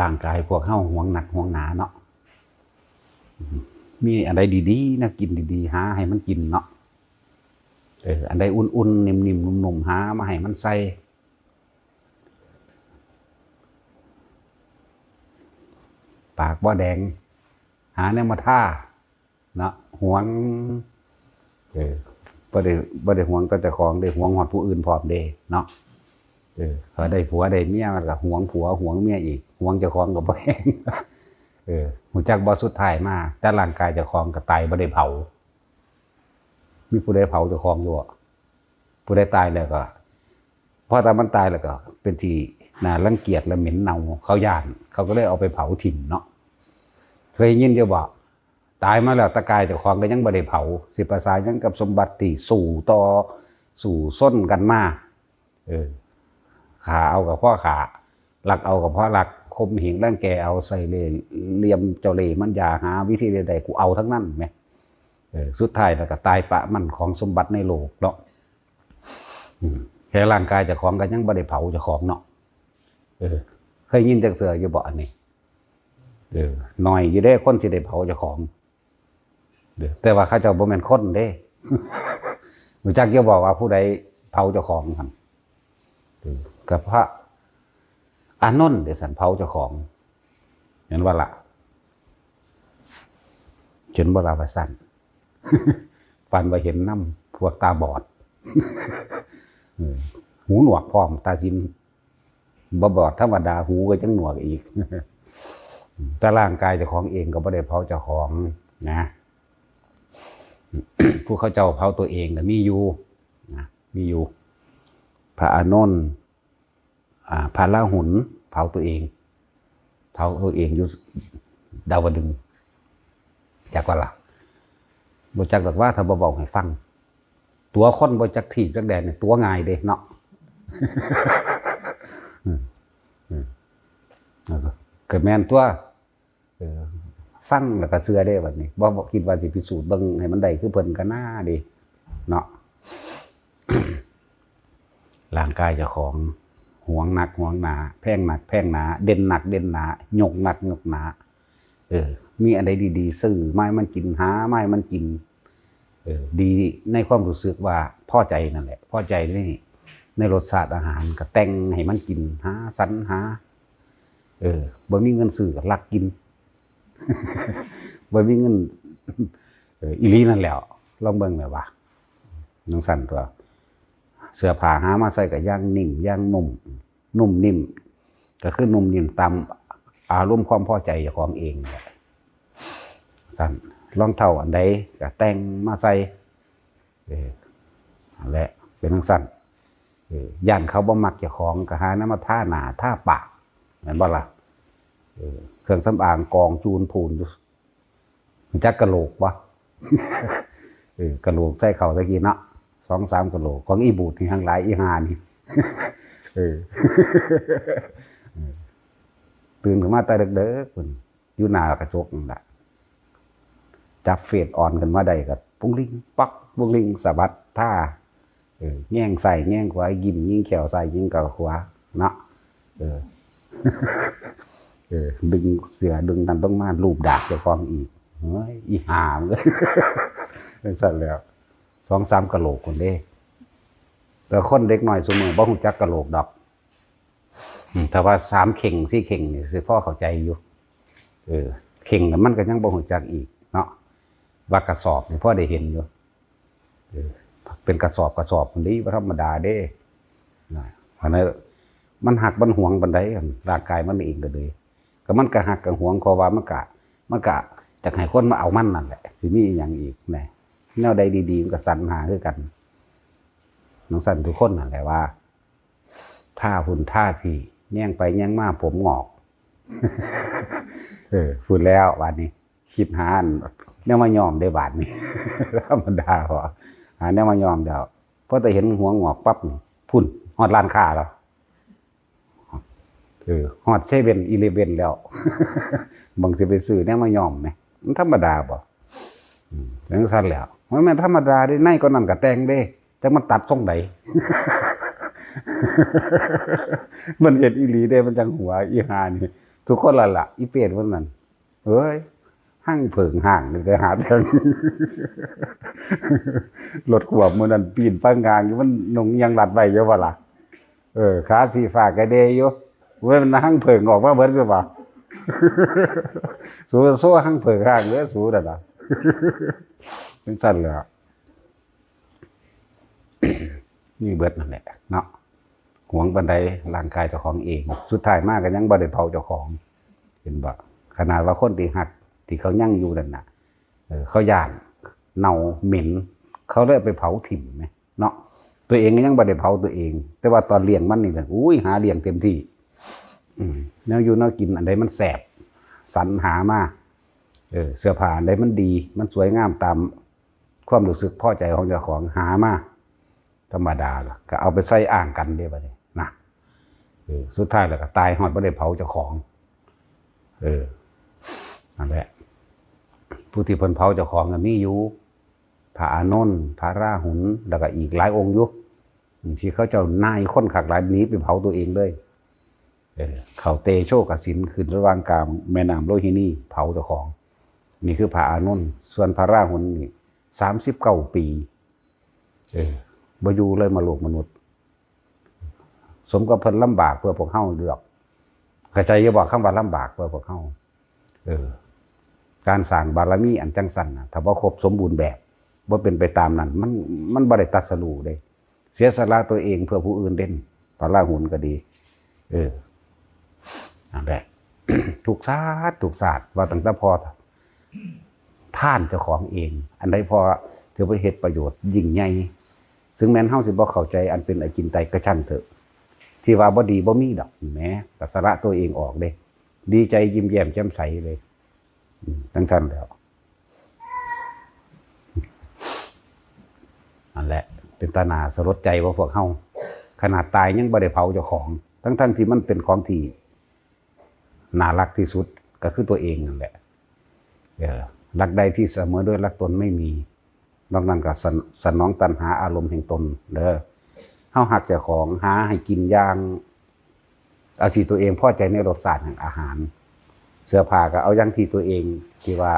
ร่างกายพวกเฮาห่วงหนักห่วงหนาเนาะมีอะไรดีๆนะกินดีๆหาให้มันกินเนาะอันใดอุ่นๆนิ่มๆนุ่มๆหามาให้มันใส่ปากบ่แดงหาแนวมาท่าเนาะห่วงบ่ได้ห่วงแต่เจ้าของได้ห่วงฮอดผู้อื่นพร้อมเด้เนาะเขาได้ผัวได้เมียมันก็ห่วงผัวห่วงเมียอีกห่วงเจ้าของก็บ่แห้งหูจักบ่สุดท้ายมาแต่ร่างกายเจ้าของก็ตายบ่ได้เผามีผู้ใดเผาเจ้าของอยู่ผู้ใดตายแล้วก็พอตามันตายแล้วก็เป็นที่น่ารังเกียจและเหม็นเน่าเขาย่านเขาก็เลยเอาไปเผาถิ่มเนาะเคยยินเดียวบ่ตายมาแล้วตะกายเจ้าของก็ยังบ่ได้เผาสิประสานยังกับสมบัติที่สู่ต่อสู่ส้นกันมาขาเอากับพ่อขาหลักเอากับพ่อหลักคมเหงร่างแกเอาใส่เหลี่ยมเจ้าเล่มันยาหาวิธีใดๆกูเอาทั้งนั้นไหมสุดท้ายแล้วก็ตายปะมันของสมบัติในโลกเนาะแค่ร่างกายเจ้าของก็ยังบ่ได้เผาเจ้าของเนาะเคยยินจากเสืออยู่บ่อันนี้หน่อยอยู่ได้คนสิได้เผาเจ้าของแต่ว่าเขาเจ้าบ่แม่นคนเด้รู้จักอยู่บอกว่าผู้ใดเผาเจ้าของครับกับพระอานนท์เดี๋ยวสันเผาเจ้าของเห็นว่าละจนเวลาไปสั่นฟันไปเห็นน้ำพวกตาบอดหูหนวกพร้อมตาซินบอดธรรมดาหูก็จังหนวกอีกแต่ร่างกายเจ้าของเองก็ไม่ได้เผาเจ้าของนะผู้เขาเจ้าเผาตัวเองแต่มีอยู่นะมีอยู่พระอานนท์พระราหุลเผาตัวเองอยู่ดาวดึงจากว่าล่ะบ่จักดอกว่าถ้าบ่บอกให้ฟังตัวคนบ่จักที่จักแดนเนี่ยตัวง่ายเด้เนาะเกิดแม่นตัวฟังแล้วก็เชื่อได้บัดนี้บ่คิดว่าสิพิสูจน์เบิ่งให้มันได้คือเพิ่นก็น่าดีเนาะ ร่างกายเจ้าของหวงหนักหวงหนาแพงหนักแพงหนาเด่นหนักเด่นหนาหยกหนักหยกหนามีอะไรดีๆซื้อไม้มันกินหาไม้มันกินดีในความรู้สึกว่าพอใจนั่นแหละพอใจในรสชาติอาหารก็แต่งให้มันกินหาสรรหาบ่มีเงินซื้อก็ลักกิน บ่มีเงินอีหลีนั่นแหละลองเบิ่งแม่ว่าน้องสั่นตัวเสื้อผ้าหามาใส่กับย่างนิ่มย่างนุ่มนิ่มก็คือนุ่มนิ่มตามอารมณ์ความพอใจของเองแหละสั่นรองเท้าอันใดก็แต่งมาใส่และเป็นทั้งสั่นย่านเขาบ่มักเจ้าของก็หาน้ำมาท่าหน้าท่าปากเหมือนบ่ล่ะเครื่องสำอางกองจูนพูนอยู่จักกะโหลกวะกะโหลกใส่เข่าตะกี้เนาะ2-3 กะโหลกของอีบูดนี่ทั้งหลายอีหานี่ตื่นขึ้นมาแต่เด็กๆคุณอยู่หน้ากระจกนั่นแหละจับเฟดอ่อนกันมาได้กับปุ้งลิงปักปุ้งลิงสะบัดท่าแง่งใส่แง่งขวายิ้มยิ่งแขวใส่ยิ่งเก่าขวาเนาะดึงเสือดึงนั่นต้องมาลูบดากเจ้าของอีกเฮ้ยอีหามเลยเป็นสัตว์แล้ว2-3 กะโหลกคนเด้แต่คนเด็กหน่อยสมมติบ่ฮู้จักกะโหลกดอกแต่ว่า3 เข่ง4 เข่งนี่สิพ่อเข้าใจอยู่เข่งมันก็ยังบ่ฮู้จักอีกเนาะว่ากระสอบนี่พ่อได้เห็นอยู่เป็นกระสอบคนนี้บ่ธรรมดาเด้เพราะนั้นมันหักมันหวงปานใดร่างกายมันเองก็เลยก็มันก็หักก็หวงเพราะว่ามันก็จักให้คนมาเอามันนั่นแหละสิมีอีหยังอีกแน่แนวใดดีๆมันก็สรรหาคือกันน้องสั่นทุกคนนั่นแหละว่าท่าหุ่นท่าพี่แย่งไปแย่งมาผมงอกพูดแล้ววันนี้คิดหาแนวมายอมได้บาทนี้ธรรมดาพอหาแนวมายอมเดี๋ยวเพราะแต่เห็นหัวงอกปั๊บพุ่นฮอดร้านค้าแล้วฮอด7-11แล้วบางทีไปซื้อแนวมายอมไหมมันธรรมดาบ่อย่างนั้นแล้วมันไม่ธรรมดาได้ในก็นั่นก็แต่งเด้จังมันตัดทรงใด มันเห็นอีหลีเด้มันจังหัวอีหานี่ ทุกคนละอีเป็ดมันนั่นเฮ้ยห้างเผิงห่างนี่ไปหาแถวนี้รถขวบมันนั่นปีนปังงางอยู่มันนงยังหลัดไว้เยอะวะล่ะขาสีฟ้ากระเดยอยู่เว้ยมันห้างเผิงออกมาเบิดซะบ่สู้สู้ห้างเผิงห่างเด้อสู้นั่นน่ะเป็นสั่นเลยนี่เบิดนั่นแหละเนาะหวงบันไดร่างกายเจ้าของเองสุดท้ายมากก็ยังบ่ได้เผาเจ้าของเห็นบ่ขนาดว่าคนที่หักที่เขายั่งอยู่นั่นน่ะเขาย่านเน่าเหม็นเขาเลยไปเผาถิ่มไหมเนาะตัวเองก็ยังบ่ได้เผาตัวเอง แต่ว่าตอนเลี้ยงมันนี่แหละอุ้ยหาเลี้ยงเต็มที่แนวอยู่แนวกินอันใดมันแสบสรรหามาเสื้อผ้าอันใดมันดีมันสวยงามตามความรู้สึกพอใจของเจ้าของหามาธรรมดาล่ะก็เอาไปใส่อ่างกันได้บ่เนี่ยนะสุดท้ายแล้วก็ตายหอดบ่ได้เผาเจ้าของนั่นแหละผู้ที่เพิ่นเผาเจ้าของก็มีอยู่พระอานนท์พระราหุลแล้วก็อีกหลายองค์อยู่ที่เขาเจ้านายคนขักหลายนี้ไปเผาตัวเองเลยเขาเตโชกสินขึ้นระหว่างกลางแม่น้ำโลหินีเผาเจ้าของนี่คือพระอานนท์ส่วนพระราหุลนี่39 ปีบ่อยู่เลยมาโลกมนุษย์สมกับเพิ่นลำบากเพื่อพวกเฮาเลือกเข้าใจอย่าบอกคำว่าลำบากเพื่อพวกเฮาการสร้างบารมีอันจังสั่นน่ะถ้าบ่ครบสมบูรณ์แบบบ่เป็นไปตามนั้นมันบ่ได้ตรัสรู้เด้เสียสละตัวเองเพื่อผู้อื่นเด่นพระราหุลก็ดีนั่นแหละ ถูกศาสตร์ว่าตั้งแต่พอท่านเจ้าของเองอันใดพอถือว่าเฮ็ดประโยชน์ยิ่งใหญ่ซึ่งแม้นเฮาสิบ่เข้าใจอันเป็นอจินไตยกระชั้นเถอะที่ว่าบ่ดีบ่มีดอกแหมแต่สละตัวเองออกเด้ดีใจยิ้มแย้มแจ่มใสเลยทั้งสั้นแล้วนั่นแหละเป็นตาหนาสลดใจว่าพวกเฮาขนาดตายยังบ่ได้เผาเจ้าของทั้งที่มันเป็นของที่น่ารักที่สุดก็คือตัวเองนั่นแหละรักใดที่เสมอด้วยรักตนไม่มีนอกนั้นก็สนองตัณหาอารมณ์แห่งตนเด้อเฮาหักเจ้าของหาให้กินอย่างเอาที่ตัวเองพอใจในรสชาติแห่งอาหารเสื้อผ้าก็เอาอย่างที่ตัวเองที่ว่า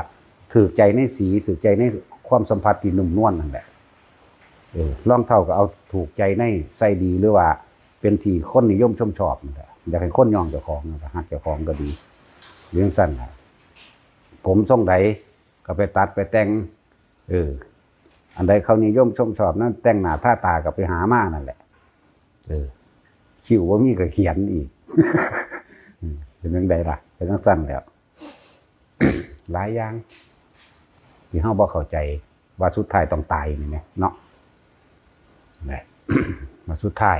ถือใจในสีถือใจในความสัมผัสที่นุ่มนวลนั่นแหละรองเท้าก็เอาถูกใจในใส่ดีหรือว่าเป็นที่คนนิยมชอบนั่นแหละอยากให้คนยองเจ้าของหักเจ้าของก็ดีเรื่องสั้นนะผมทรงใดก็ไปตัดไปแต่งอันใดเขานิยมชอบนั่นแต่งหน้าท่าตาก็ไปหามานั่นแหละคิวว่ามีก็เขียนอีกเป็นเรื่องใดล่ะเป็นเรื่องสั้นแล้ว หลายอย่างที่เฮาบ่เข้าใจว่าสุดท้ายต้องตายนี่แหละเนาะนี่มาสุดท้าย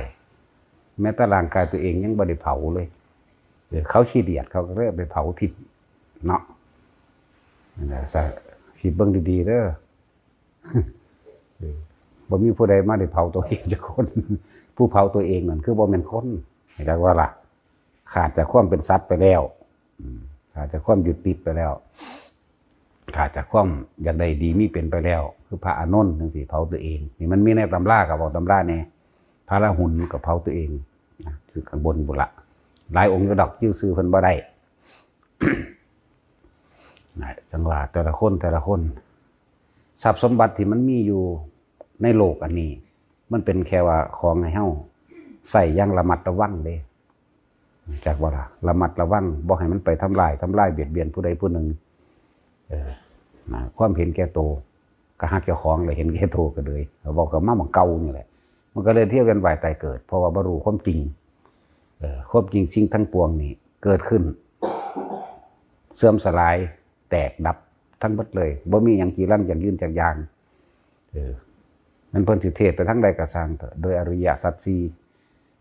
แม้แต่ร่างกายตัวเองยังบ่ได้เผาเลยเขาขี้เดียดเขาก็เริ่มไปเผาทิ้งเนาะนั่นแหละซะคิดเบิ่งดีๆเด้อบ่มีผู้ใดมาได้เผาตัวเองจักคนผู้เผาตัวเองนั่นคือบ่แม่นคนให้ได้ว่าล่ะขาดจากความเป็นสัตว์ไปแล้วขาดจากความยึดติดไปแล้วขาดจากความอยากได้ดีมีเป็นไปแล้วคือพระอานนท์จังซี่เผาตัวเองนี่มันมีในตำราก็บอกตำราแน่พระราหุลก็เผาตัวเองคือข้างบนบุละหลายองค์ก็ดอกชื่อซื้อเพิ่นบ่ได้ จังหวะแต่ละคนทรัพย์สมบัติที่มันมีอยู่ในโลกอันนี้มันเป็นแค่ว่าของให้เฮาใส่อย่างระมัดระวังเด้จากว่าระมัดระวังบ่ให้มันไปทำลายเบียดเบียนผู้ใดผู้หนึ่งความเห็นแก่โตก็หักเจ้าของเลยเห็นแก่โตก็เลยบอกกับมาหมองเก่านี่แหละมันก็เลยเที่ยวกันไหวตายเกิดเพราะว่าบ่รู้ความจริงความจริงสิ่งทั้งปวงนี่เกิดขึ้นเสื่อมสลายแตกดับทั้งหมดเลยบ่มีหยังจีรังอย่างยืนจากอย่างมันเพิ่นสิเทศไปทั้งใดก็สร้างเถอะโดยอริยสัจสี่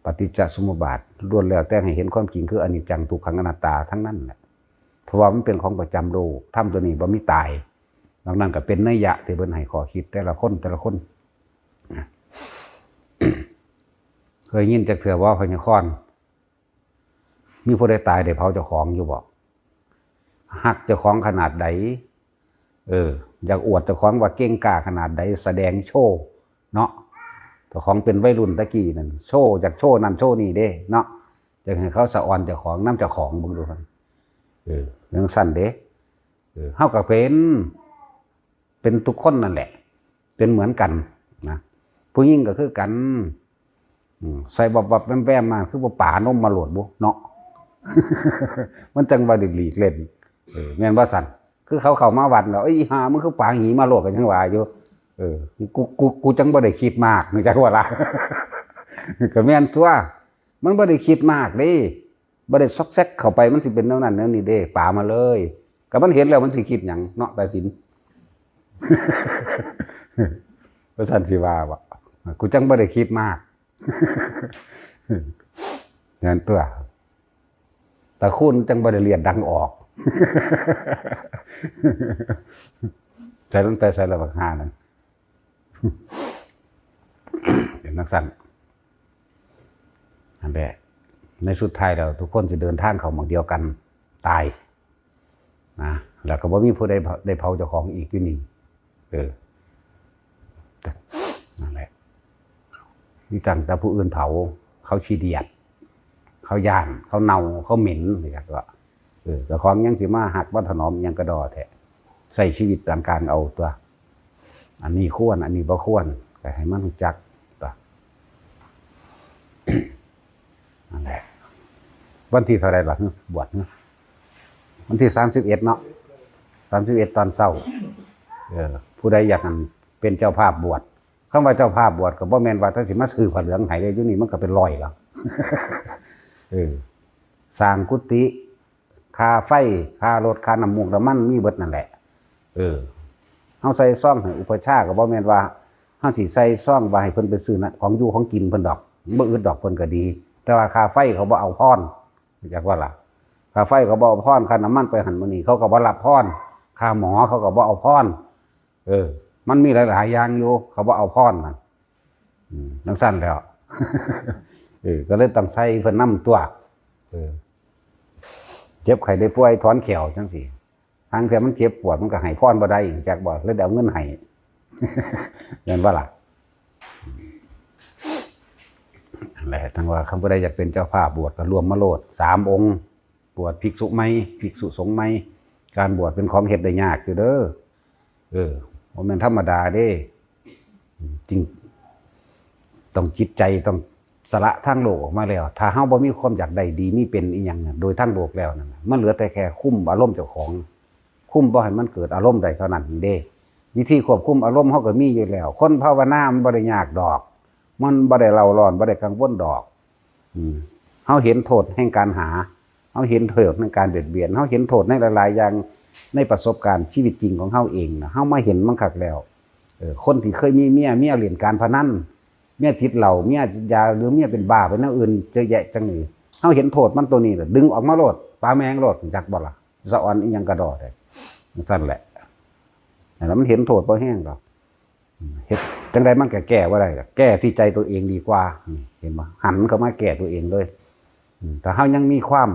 ปฏิจจสมุปบาทล้วนแล้วแต่ให้เห็นความจริงคืออนิจจังทุกขังอนัตตาทั้งนั้นแหละเพราะว่ามันเป็นของประจำโลกธรรมตัวนี้บ่มีตายดังนั้นก็เป็นนัยยะที่เพิ่นให้ข้อคิดแต่ละคนเคยยินจักเทื่อว่าพญาคอนมีผู้ใดตายได้เผาเจ้าของอยู่บ่หักเจ้าของขนาดใดอยากอวดเจ้าของว่าเก่งกล้าขนาดใดแสดงโชว์เนาะเจ้าของเป็นวัยรุ่นตะกี้นั่นโชว์จากโชว์นั่นโชว์นี่เด้เนาะจะให้เขาสะออนเจ้าของน้ำเจ้าของบึงดูกัน เรื่องสั้นเด้เฮาก็เป็นทุกคนนั่นแหละเป็นเหมือนกันนะผู้หญิงก็คือกันใส่บับแวมๆมาคือบ่ป่านมมาโหลดบ่เนาะ มันจังว่าหลีกเล่นแม่นบ่สั่นคือเขาเข้ามาวัดแล้วไอ้ห่ามึงคือป่าหีมาโหลดกันจังว่าอยู่กูจังบ่ได้คิดมากนี่จักว่าล่ะ ก็แม่นตัวมันบ่ได้คิดมากเด้บ่ได้ซอกแซกเข้าไปมันสิเป็นแนวนั้นแนวนี้เด้ป่ามาเลยก็มันเห็นแล้วมันสิคิดหยังเนาะแต่สิน เพราะท่านสิว่ากูจังบ่ได้คิดมาก นั่นตัวแต่คุณจังบ่ได้เรียนดังออก ใจมันไปใส่ระบักหานั่น เป็นนักสั่นอันแรกในสุดท้ายเราทุกคนจะเดินทางเข้าหมองเดียวกันตายนะแล้วก็บ่มีผู้ใดได้เผาเจ้าของอีกอยู่นี่นั่นแหละนี่ตั้งแต่ผู้อื่นเผาเขาขี้เดียดเขาย่านเขาเน่าเขาเหม็นนี่ครับว่าแต่ของยังสิมาหักว่าถนอมยังกระดอแท้ใส่ชีวิตต่างการเอาตัวอันนี้ควรอันนี้บ่ควรแต่ให้มันรู้จักตัวนั่นแหละวันที่เท่าไรล่ะบวชวันที่31เนาะ31ตอนเช้าผู้ใดอยากเป็นเจ้าภาพบวชคำว่าเจ้าภาพบวชก็บ่แม่นว่าถ้าสิมาซื้อผ้าเหลืองให้ได้อยู่นี่มันก็เป็นร้อยแล้ว สร้างกุฏิค่าไฟค่ารถค่าน้ำมูกน้ำมันมีเบิดนั่นแหละเฮาใส่ซ่องให้อุปชาก็บ่แม่นว่าเฮาสิใส่ซ่องไว้ให้เพิ่นไปซื้อนะของอยู่ของกินเพิ่นดอกบ่อึดดอกเพิ่นก็ดีแต่ว่าค่าไฟเขาบ่เอาพรอยากว่าล่ะค่าไฟเขาบ่เอาพรค่าน้ำมันไปหันมื้อนี้เขาก็บ่รับพรค่าหมอเขาก็บ่เอาพรมันมีหลายๆอย่างอยู่เขาบ่เอาพรมันจังซั่นแล้ว ก็เลยต้องใส่เพิ่นนำตัวเจ็บไข้ได้ป่วยถอนแขวจังซี่ทางที่มันเจ็บปวดมันก็ให้พรบ่ได้จักบ่เลยเอาเงินให้เห็นบ่ล่ะนั่นแหละทั้งว่าคำผู้ใดอยากเป็นเจ้าภาพบวชก็รวมมาโลด3องค์บวชภิกษุใหม่ภิกษุสงฆ์ใหม่การบวชเป็นของเฮ็ดได้ยากอยู่เด้อบ่แม่นธรรมดาเด้จริงต้องจิตใจต้องสละทางโลกออกมาแล้วถ้าเฮาบ่มีความอยากได้ดีมีเป็นอีหยังโดยทางโลกแล้วนั่นมันเหลือแต่แค่คุมอารมณ์เจ้าของคุมบ่ให้มันเกิดอารมณ์ใดเท่านั้นเด้วิธีควบคุมอารมณ์เฮาก็มีอยู่แล้วคนภาวนามันบ่ได้ยากดอกมันบ่ได้เร่าร้อนบ่ได้กังวลดอกเฮาเห็นโทษแห่งการหาเฮาเห็นโทษในการเบียดเบียนเฮาเห็นโทษในหลายๆอย่างในประสบการณ์ชีวิตจริงของเฮาเองนะเฮามาเห็นมันคักแล้วคนที่เคยมีเมียเล่นการพนันเมียติดเหล้าเมียติดยาหรือเมียเป็นบ้าไปแนวอื่นเจอแยะจังนี้เฮาเห็นโทษมันตัวนี้ดึงออกมาโลดปลาแมงโลดจักบ่ล่ะสะอ่อนอีหยังกระดอได้นั่นแหละแล้วมันเห็นโทษบ่แห้งดอกเฮ็ดจังไดมันก็แก้บ่ได้แก้ที่ใจตัวเองดีกว่าเห็นบ่หันเข้ามาแก้ตัวเองเลยแต่เฮายังมีความ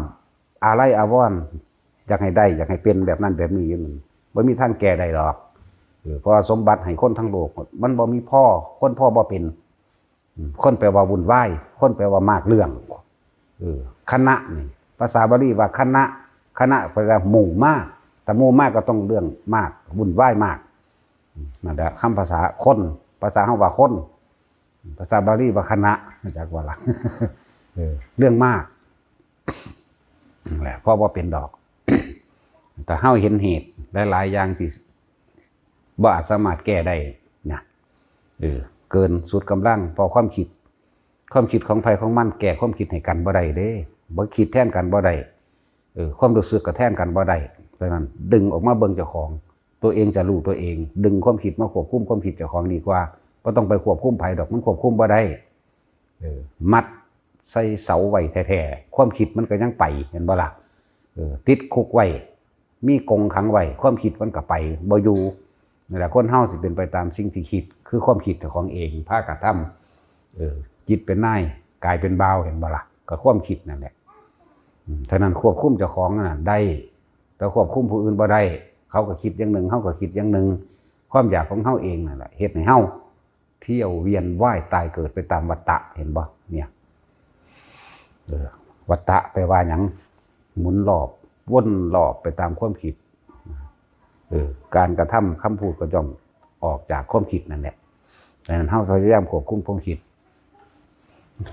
อาลัยอาวรณ์อยากให้ได้อยากให้เป็นแบบนั้นแบบนี้อยู่มันบ่มีทางแก้ได้ดอกเพราะสมบัติให้คนทั้งโลกมันบ่มีพ่อคนพ่อบ่เป็นคนแปลว่าวุ่นวายคนแปลว่ามากเรื่องคณะนี่ภาษาบาลีว่าคณะแปลว่าหมู่มากแต่หมู่มากก็ต้องเรื่องมากวุ่นวายมากนั่นแหละคำภาษาคนภาษาเฮาว่าคนภาษาบาลีว่าคณะจากว่าล่ะเรื่องมากนั่นแหละเพราะว่าเป็นดอกแต่เฮาเห็นเหตุหลายๆอย่างที่บ่อาจสามารถแก้ได้นะเกินสุดกำลังพอความคิดของไผของมันแก้ความคิดให้กันบ่ได้เด้บ่คิดแทนกันบ่ได้ความรู้สึกก็แทนกันบ่ได้ดังนั้นดึงออกมาเบิ่งเจ้าของตัวเองจะรู้ตัวเองดึงความคิดมาควบคุมความคิดเจ้าของดีกว่าบ่ต้องไปควบคุมไผดอกมันควบคุมบ่ได้มัดใส่เสาไว้แท้ๆความคิดมันก็ยังไปเห็นบ่ล่ะติดคุกไว้มีกรงขังไว้ความคิดมันก็ไปบ่อยู่นี่แหละคนเฮาสิเป็นไปตามสิ่งที่คิดคือความคิดของเองภาคกระทำจิตเป็นนายกายเป็นบ่าวเห็นบ่ล่ะก็ความคิดนั่นแหละฉะนั้นควบคุมเจ้าของนั่นได้แต่ควบคุมผู้อื่นบ่ได้เขาก็คิดอย่างหนึ่งเฮาก็คิดอย่างหนึ่งความอยากของเฮาเองนั่นแหละเฮ็ดให้เฮาเที่ยวเวียนว่ายตายเกิดไปตามวัฏฏะเห็นบ่เนี่ยวัฏฏะแปลว่าหยังหมุนรอบ วนหลอบไปตามความคิดการกระทำคำพูดก็ย่อมออกจากความคิดนั่นแหละดังนั้นเฮาพยายามควบคุมความคิด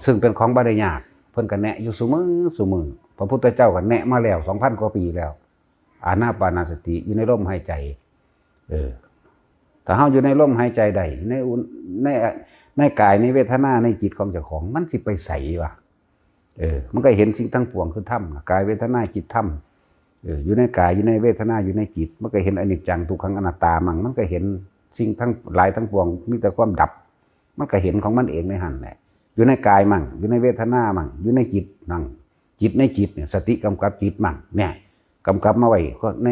ซึ่งเป็นของบ่ได้ยากเพิ่นก็แนะอยู่ซุมื้อพระพุทธเจ้าก็แนะมาแล้ว 2,000 กว่าปีแล้วอานาปานสติอยู่ในลมหายใจถ้าเฮาอยู่ในลมหายใจได้ในกายในเวทนาในจิตของเจ้าของมันสิไปไสวะมันก็เห็นสิ่งทั้งปวงคือธรรมกายเวทนาจิตธรรมอยู่ในกายอยู่ในเวทนาอยู่ในจิตมันก็เห็นอนิจจังทุกขังอนัตตามั่งมันก็เห็นสิ่งทั้งหลายทั้งปวงมีแต่ความดับมันก็เห็นของมันเองในหันแหละอยู่ในกายมั่งอยู่ในเวทนามั่งอยู่ในจิตมั่งจิตในจิตเนี่ยสติกำกับจิตมั่งเนี่ยกำกับมาไว้ก็ใน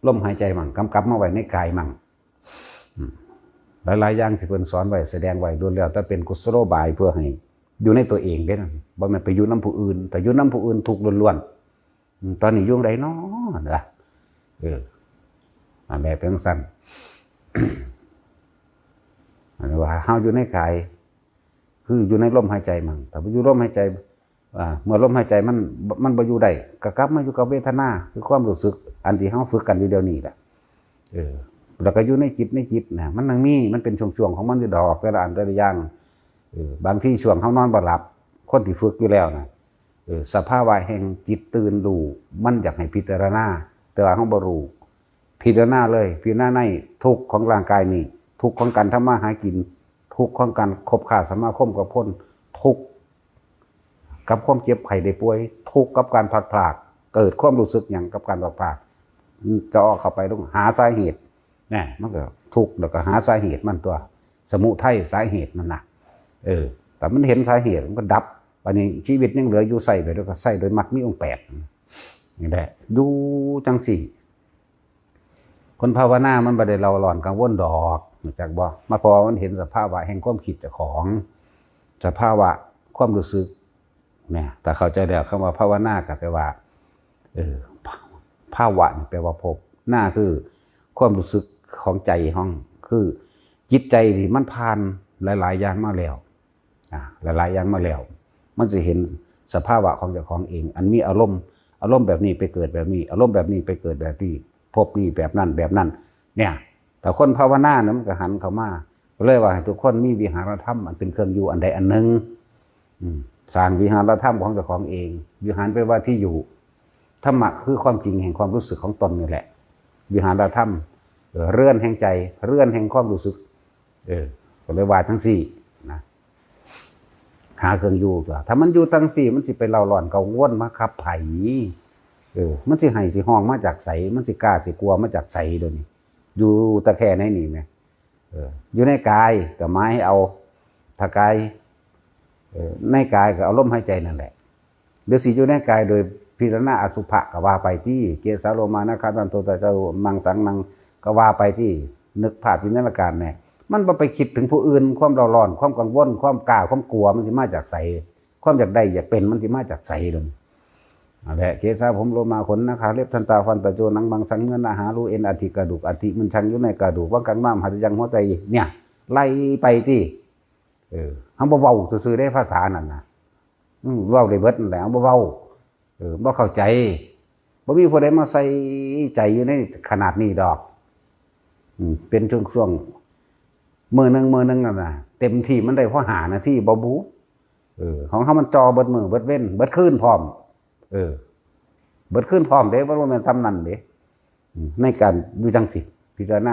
ลมหายใจมั่งกำกับมาไว้ในกายมั่งหลายๆอย่างที่เพิ่นสอนไว้แสดงไว้โดยแล้วแต่เป็นกุศโลบายเพื่อให้อยู่ในตัวเองเด้นั่นบ่แม่นไปอยู่นำผู้อื่นแต่อยู่นำผู้อื่นทุกข์ล้วนๆตอนนี้อยู่ไดน้อนะอันนี้เป็นสั่น อันนี้ว่าเฮาอยู่ในกายคืออยู่ในลมหายใจมั่งแต่อยู่ลมหายใจเมื่อลมหายใจมันบ่อยู่ได้ก็กลับมาอยู่กับเวทนาคือความรู้สึกอันที่เฮาฝึกกันอยู่เดี๋ยวนี้แหละแล้วก็อยู่ในจิตนะมันยังมีมันเป็นช่วงๆของมันอยู่ดอกแต่ละอันแต่ละอย่างบางที่ช่วงเฮานอนบ่หลับคนที่ฝึกอยู่แล้วนะสภาวะแห่งจิตตื่นรู้มันอยากให้พิจารณาแต่ว่าเฮาบ่รู้พิจารณาเลยพิจารณาในทุกข์ของร่างกายนี่ทุกข์ของการทำมาหากินทุกข์ของการคบค้าสมาคมกับคนทุกข์กับความเจ็บไข้ได้ป่วยทุกข์กับการพลัดพรากเกิดความรู้สึกอย่างกับการพลัดพรากจะออกเข้าไปต้องหาสาเหตุเนี่ยมันก็ทุกข์แล้วก็หาสาเหตุมันตัวสมุทัยสาเหตุมันนะแต่มันเห็นสาเหตุมันก็ดับวันนี้ชีวิตยังเหลืออยู่ใส่ไปแล้วก็ใส่โดยมรรคมีองค์8นี่แหละดูจังสี่คนภาวนามันบ่ได้เราหลอนกังวลดอกจากบ่มาพอมันเห็นสภาวะแห่งความคิดเจ้าของสภาวะความรู้สึกเนี่ยแต่เข้าใจแล้วคำว่าภาวนาก็แปลว่าภาวะนี่แปลว่าพบหน้าคือความรู้สึกของใจห้องคือจิตใจที่มันผ่านหลายๆอย่างมาแล้วหลายๆอย่างมาแล้วมันจะเห็นสภาวะของเจ้าของเองอันมีอารมณ์แบบนี้ไปเกิดแบบนี้อารมณ์แบบนี้ไปเกิดแบบนี้พบนี้แบบนั้นเนี่ยแต่คนภาวนาเนี่ยมันก็หันเข้ามาเลยว่าทุกคนมีวิหารธรรมอันเป็นเครื่องอยู่อันใดอันหนึ่งสร้างวิหารธรรมของเจ้าของเองวิหารแปลว่าที่อยู่ธรรมะคือความจริงแห่งความรู้สึกของตนนี่แหละวิหารธรรมเรื่อนแห่งใจเรื่อนแห่งความรู้สึกก็เลยว่าทั้งสี่นะหาเครื่องอยู่ตัวถ้ามันอยู่ทั้งสี่มันสิไปเล่าหลอนกังวลมาขับไผ่มันสิให้สิห้องมาจากใสมันสิกล้าสิกลัวมาจากใสเดี๋ยวนี้อยู่ตะแคร่ในนี่ไหมอยู่ในกายกับไม้ให้เอาถ้ากายในกายก็เอาลมหายใจนั่นแหละเดี๋ยวสิอยู่ในกายโดยพิจารณาอสุภะก็ว่าไปที่เกสาโลมานะคาตันโตตะเจ้ามังสังนังก็ว่าไปที่นึกภาพจินตนาการเนี่ยมันไปคิดถึงผู้อื่นความร้อนความกังวลความกล้าความกลัวมันสิมาจากใสความอยากได้อยากเป็นมันสิมาจากใสเลยนั่นแหละเกสาผมโลมาขนนะคะเล็บทันตาฟันตะโจนังมังสังเงินอาหารูเอ็นอธิกระดูกอธิมันชังอยู่ในกระดูกว่างกันม้ามหัตถยังหัวใจเนี่ยไล่ไปที่เขาบ่เว้าซื่อได้ภาษานั่นนะเว้าได้เบิดนั่นแหละบ่เว้าบ่เข้าใจบ่มีผู้ใดมาใส่ใจอยู่ในขนาดนี้ดอกเป็นช่วงมือนึงนั่นน่ะเต็มที่มันได้เพราะหานาที่บ่บูของเขามันจอเบิดมือเบิดเว้นเบิดคืนพร้อมเบิดขึ้นพร้อมเด้ว่ามันทำนั่นเด้ในการดูจังสิพิจารณา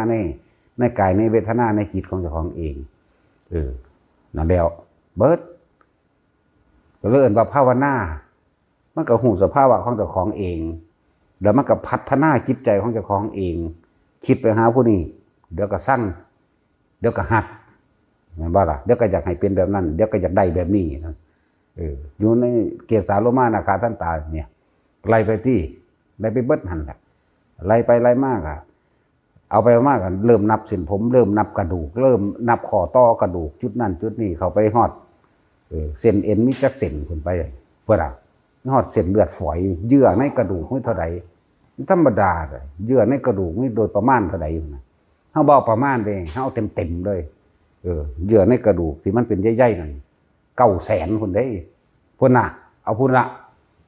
ในกายในเวทนาในจิตของเจ้าของเองนั่นแล้วเบิดก็เลยเอิ้นว่าภาวนามันก็หูสภาวะของเจ้าของเองแล้วมันก็พัฒนาจิตใจของเจ้าของเองคิดไปหาผู้นี้เดี๋ยวก็สั่งเดี๋ยวก็หักแม่นบ่ล่ะเดี๋ยวก็อยากให้เป็นแบบนั้นเดี๋ยวก็อยากได้แบบนี้นะอยู่ในเกสาโลมานาคาทันตาเนี่ยไล่ไปที่ไล่ไปเบิดหันแหละไล่ไปไล่มากเอาไปมากกันเริ่มนับเส้นผมเริ่มนับกระดูกเริ่มนับข้อต่อกระดูกจุดนั้นจุดนี้เขาไปฮอดเส้นเอ็นมีจักเส้นขึ้นไปเพื่อฮอดเส้นเลือดฝอยเยื่อในกระดูกไม่เท่าใดธรรมดาเลยเยื่อในกระดูกนี่โดยประมาณเท่าใดอยู่นะเขาบอกประมาณไปเขาเอาเต็มเลยเยื่อในกระดูกที่มันเป็นใหญ่ๆนั่น900,000คนได้พุ่นน่ะเอาพุ่นละ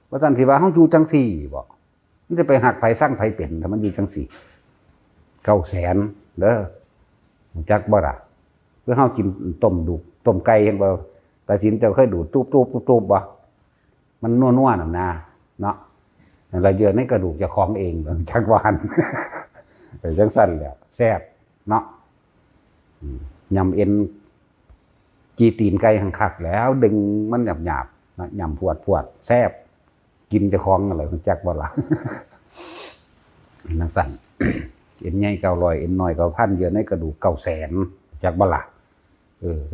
ว่าสันติว่าเขาอยู่จังสี่บอก มันจะไปหักไผสร้างไผเป็นถ้ามันอยู่จังสี่900,000เด้อจักบ่ล่ะคือเฮากินต้มดุกต้มไก่เห็นบ่ตาสินเจ้าเคยดูตูบบ่มันนัวๆน่ะนะเนาะเราเยอะในกระดูกเจ้าของเองจักว่าหั่นจังซั่นแหละแซ่บเนาะยำเอ็นจีตีนไก่หังคักแล้วดึงมันหยาบๆนะยำพวดแซ่บกินเจ้าของอะไรมันจักบ่ล่ะนั่นสั่นเอ็นใหญ่900เอ็นน้อย9,000เยอะในกระดูก900,000จักบ่ล่ะ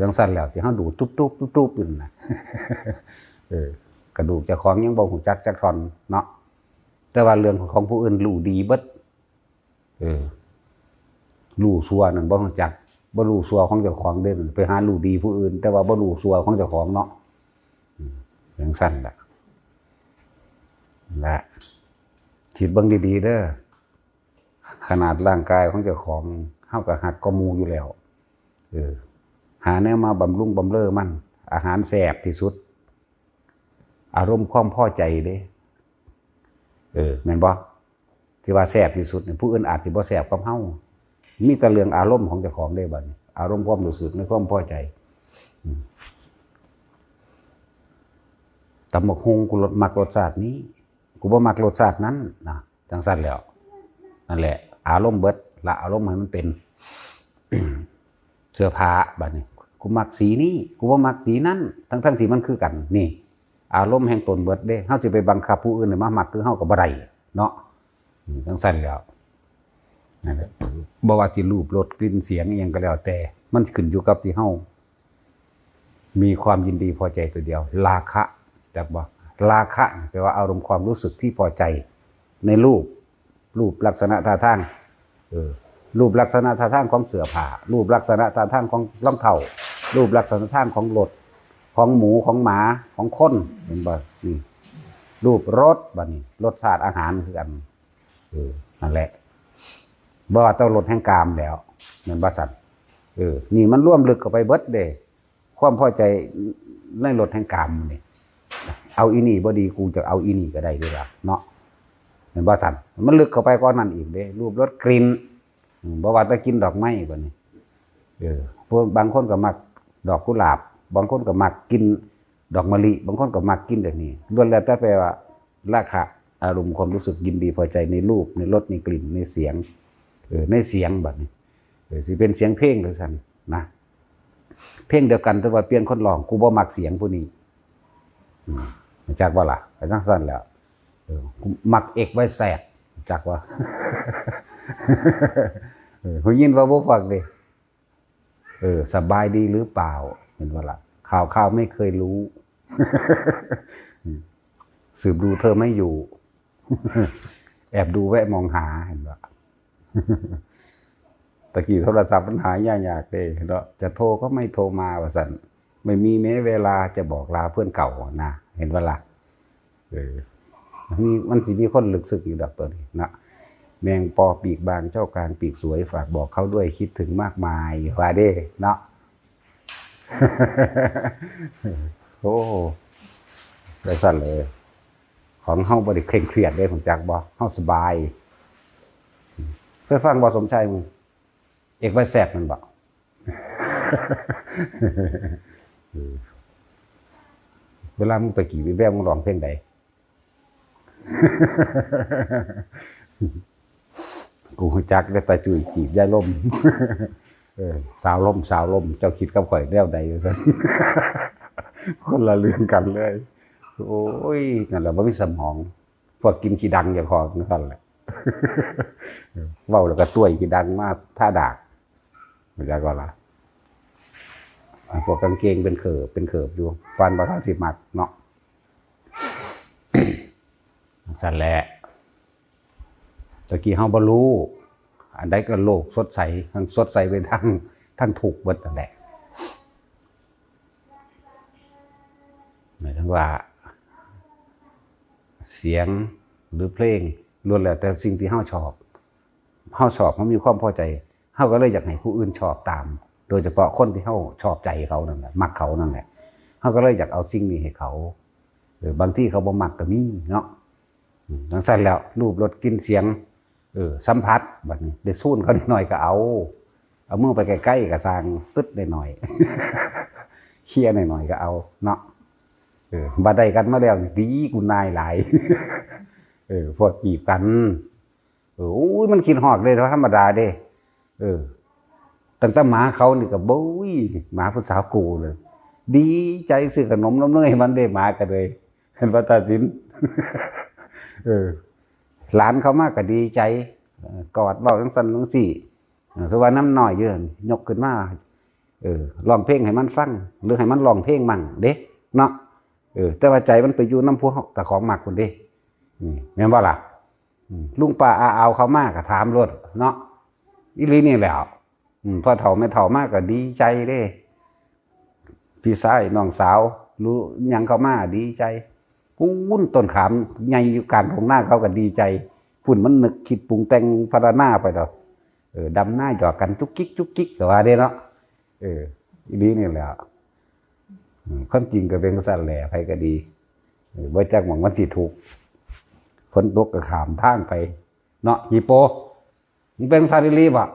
จังสั่นแล้วที่เฮาดูตุ๊บๆอยู่น่ะกระดูกเจ้าของยังบ่ฮู้จักจักทอนเนาะแต่ว่าเรื่องของผู้อื่นรู้ดีเบิดรู้ซัวนั่นบ่ฮู้จักบ่รู้ซัวของเจ้าของเด้ไปหารู้ดีผู้อื่นแต่ว่าบ่รู้ซัวของเจ้าของเนาะจังซั่นล่ะและคิดเบิ่งดีๆเด้อขนาดร่างกายของเจ้าของเฮาก็หักก็หมู่อยู่แล้วหาแนวมาบำรุงบำเรอมันอาหารแซ่บที่สุดอารมณ์ความพอใจเด้แม่นบ่ที่ว่าแซ่บที่สุดเนี่ยผู้อื่นอาจสิบ่แซ่บกับเฮามีแต่เรื่องอารมณ์ของเจ้าของได้บัดนี้อารมณ์ความรู้สึกในความพอใจตำบักหุ่งกูมักรสชาตินี้กูบ่มักรสชาตินั้นนะจังซั่นแล้วนั่นแหละอารมณ์เบิดละอารมณ์ให้มันเป็นเสื้อผ้าบัดนี้กูมักสีนี้กูบ่มักสีนั้นทั้งที่มันคือกันนี่อารมณ์แห่งตนเบิดเด้เฮาสิไปบังคับผู้อื่นให้มามักคือเฮาก็บ่ได้เนาะจังซั่นแล้วนั่นแหละบ่ว่าสิรูปรสกลิ่นเสียงอีหยังก็แล้วแต่มันขึ้นอยู่กับที่เฮามีความยินดีพอใจตัวเดียวราคะจักบ่ราคะแปลว่าอารมณ์ความรู้สึกที่พอใจในรูปลักษณะท่าทางรูปลักษณะท่าทางของเสื้อผ้ารูปลักษณะท่าทางของรองเท้ารูปลักษณะท่าทางของรถของหมูของหมาของคนเห็นบ่นี่รูปรสบัดนี้รสชาติอาหารคือกันนั่นแหละบ่ว่าต้องรสแห่งกามแล้วเหมือนบ่ซั่นนี่มันร่วมลึกเข้าไปเบิดเด้ความพอใจในรสแห่งกามนี่เอาอีนี่บ่ดีกูจะเอาอีนี่ก็ได้ด้วยล่ะเนาะเห็นบ่ซั่นมันลึกเข้าไปกว่านั้นอีกเด้รูปรสกลิ่นบ่ว่าจะกินดอกไม้บัดนี้พวกบางคนก็มักดอกกุหลาบบางคนก็มักกินดอกมะลิบางคนก็มักกินแบบนี้ล้วนแล้วแต่แปลว่าราคะอารมณ์ความรู้สึกยินดีพอใจในรูปในรสในกลิ่นในเสียงในเสียงบัดนี้สิเป็นเสียงเพลงหรือซั่นนะเพลงเดียวกันแต่ว่าเปลี่ยนคนร้องกูบ่มักเสียงผู้นี้จักว่าล่ะจังซั่นแล้วกูมักเอกไว้แซ่บจักว่าผู้ยินว่าบ่ฟังเด้สบายดีหรือเปล่าเห็นว่าล่ะข่าวไม่เคยรู้สืบดูเธอไม่อยู่แอบดูแวะมองหาเห็นว่าตะกี้โทรศัพท์มันหายากๆเด้เนาะจะโทรก็ไม่โทรมาว่าซั่นไม่มีแม้เวลาจะบอกลาเพื่อนเก่านะเห็นว่าล่ะมันสิมีคนลึกซึ้งอยู่ดอกตัวนี้นะแมงปอปีกบางเจ้ากลางปีกสวยฝากบอกเขาด้วยคิดถึงมากมายว่าเด้เนาะโอ้ได้สั่นเลยของเฮาบ่ได้เคร่งเครียดเด้ผมจักบ่เฮาสบายเคยฟังบ่สมชัยมึงเอกไว้แซ่บมันบ่เวลามึงไปกี่วิแววมึงร้องเพลงใดกูจักได้ตาจุยจีบยายลมสาวลมเจ้าคิดกับข่อยแนวใดอยู่ซั่นคนละเรื่องกันเลยโอ้ยนั่นแหละบ่มีสมองพวกกินขี้ดังอย่าพอนั่นแหละเว้าแล้วก็ต้วยขี้ดังมาท่าดากบ่จักว่าล่ะพวกกางเกงเป็นเขิบอยู่ฟันบ่ทันสิมักเนาะสั่นแหละตะกี้เฮาบ่รู้อันใดก็โลกสดใสทั้งสดใสไปทั้งทุกข์เบิดนั่นแหละหมายถึงว่าเสียงหรือเพลงล้วนแล้วแต่สิ่งที่เฮาชอบเฮามีความพอใจเฮาก็เลยอยากให้ผู้อื่นชอบตามโดยเฉพาะคนที่เฮาชอบใจเขานั่นแหละมักเขานั่นแหละเฮาก็เลยอยากเอาสิ่งนี้ให้เขาบางที่เขาบ่มักก็มีเนาะ ทั้งสั้นแล้วรูปรสกลิ่นเสียงสัมผัสบัดนี้ได้สู้เขาหน่อยก็เอามือไปใกล้ๆกับสร้างตึ๊ดหน่อยเคี่ยหน่อยก็เอาเนาะบัดได้กันมาแล้วดีกูนายหลายพวกจีบกันโอ้ยมันกินหอกเลยธรรมดาเด้ตั้งแต่หมาเขานี่ก็บุ้ยหมาผู้สาวกูเลยดีใจซื้อขนมน้ำเนยมันได้หมากันเลยเห็นว่าตาสินหลานเขามากก็ดีใจกอดเบาทั้งสันทั้งสี่สว่าน้ำหน่อยเยอะยกขึ้นมาลองเพลงให้มันฟังหรือให้มันลองเพลงมั่งเด้เนาะแต่ว่าใจมันไปอยู่น้ำพุแต่ของหมักคนเด้แม่นว่าล่ะลุงป้าเอาเขามากก็ถามรถเนาะอีลีนี่แหละพอเฒ่าไม่เฒ่ามากก็ดีใจเด้พี่ชายน้องสาวรู้ยังเขามาดีใจปุ้นต้นขามใหญ่อยู่กลางทงหน้าเขาก็ดีใจฝุ่นมันนึกคิดปรุงแต่งพัฒนาไปดอกดำหน้าหยอกกันจุกกิ๊กจุกกิ๊กก็ว่าได้เนาะอีลีนี่แหละความจริงก็เป็นกษัตริย์แหล่ไปก็ดีบ่จักหวังมันสิถูกฝนตกก็ขามทางไปเนาะฮีโปมึงเป็นซาดิลีบ่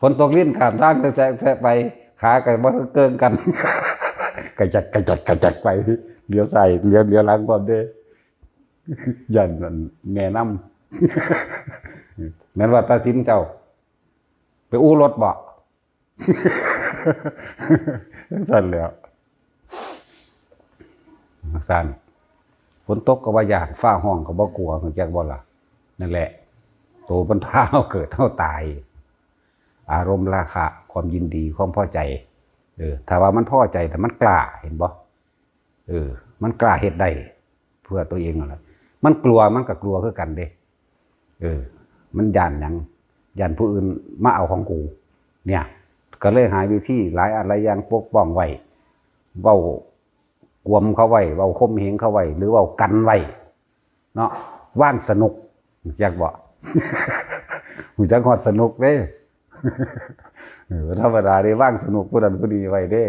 ฝนตกลิ้นขามทางแต่ไปขาก็บ่เกินกันกระจัดไปเลี้ยวใส่เลี้ยวหลังพร้อมเด้ยันแม่น้ำแม่นว่าตาสินเจ้าไปอู้รถบ่สั่นแล้วสั่นฝนตกก็ว่าอยากฟ้าห้องก็บ่กลัวเหมือนแกบ่ล่ะนั่นแหละโตบนเท้าเกิดเท่าตายอารมณ์ราคะความยินดีความพอใจถ้าว่ามันพอใจแต่มันกล้าเห็นบ่มันกล้าเฮ็ดได้เพื่อตัวเองนั่นแหละมันกลัวมันก็กลัวคือกันเด้มันย่านหยังย่านผู้อื่นมาเอาของกูเนี่ยก็เลยหาวิธีหลายอะไรอย่างปกป้องไว้เว้ากวมเขาไว้เว้าคมเหงเขาไว้หรือเว้ากันไว้เนาะว่างสนุกอยากบ่หูจักฮอดสนุกเด้ธรรมดาได้ว่างสนุกผู้นั้นผู้นี้ไว้เด้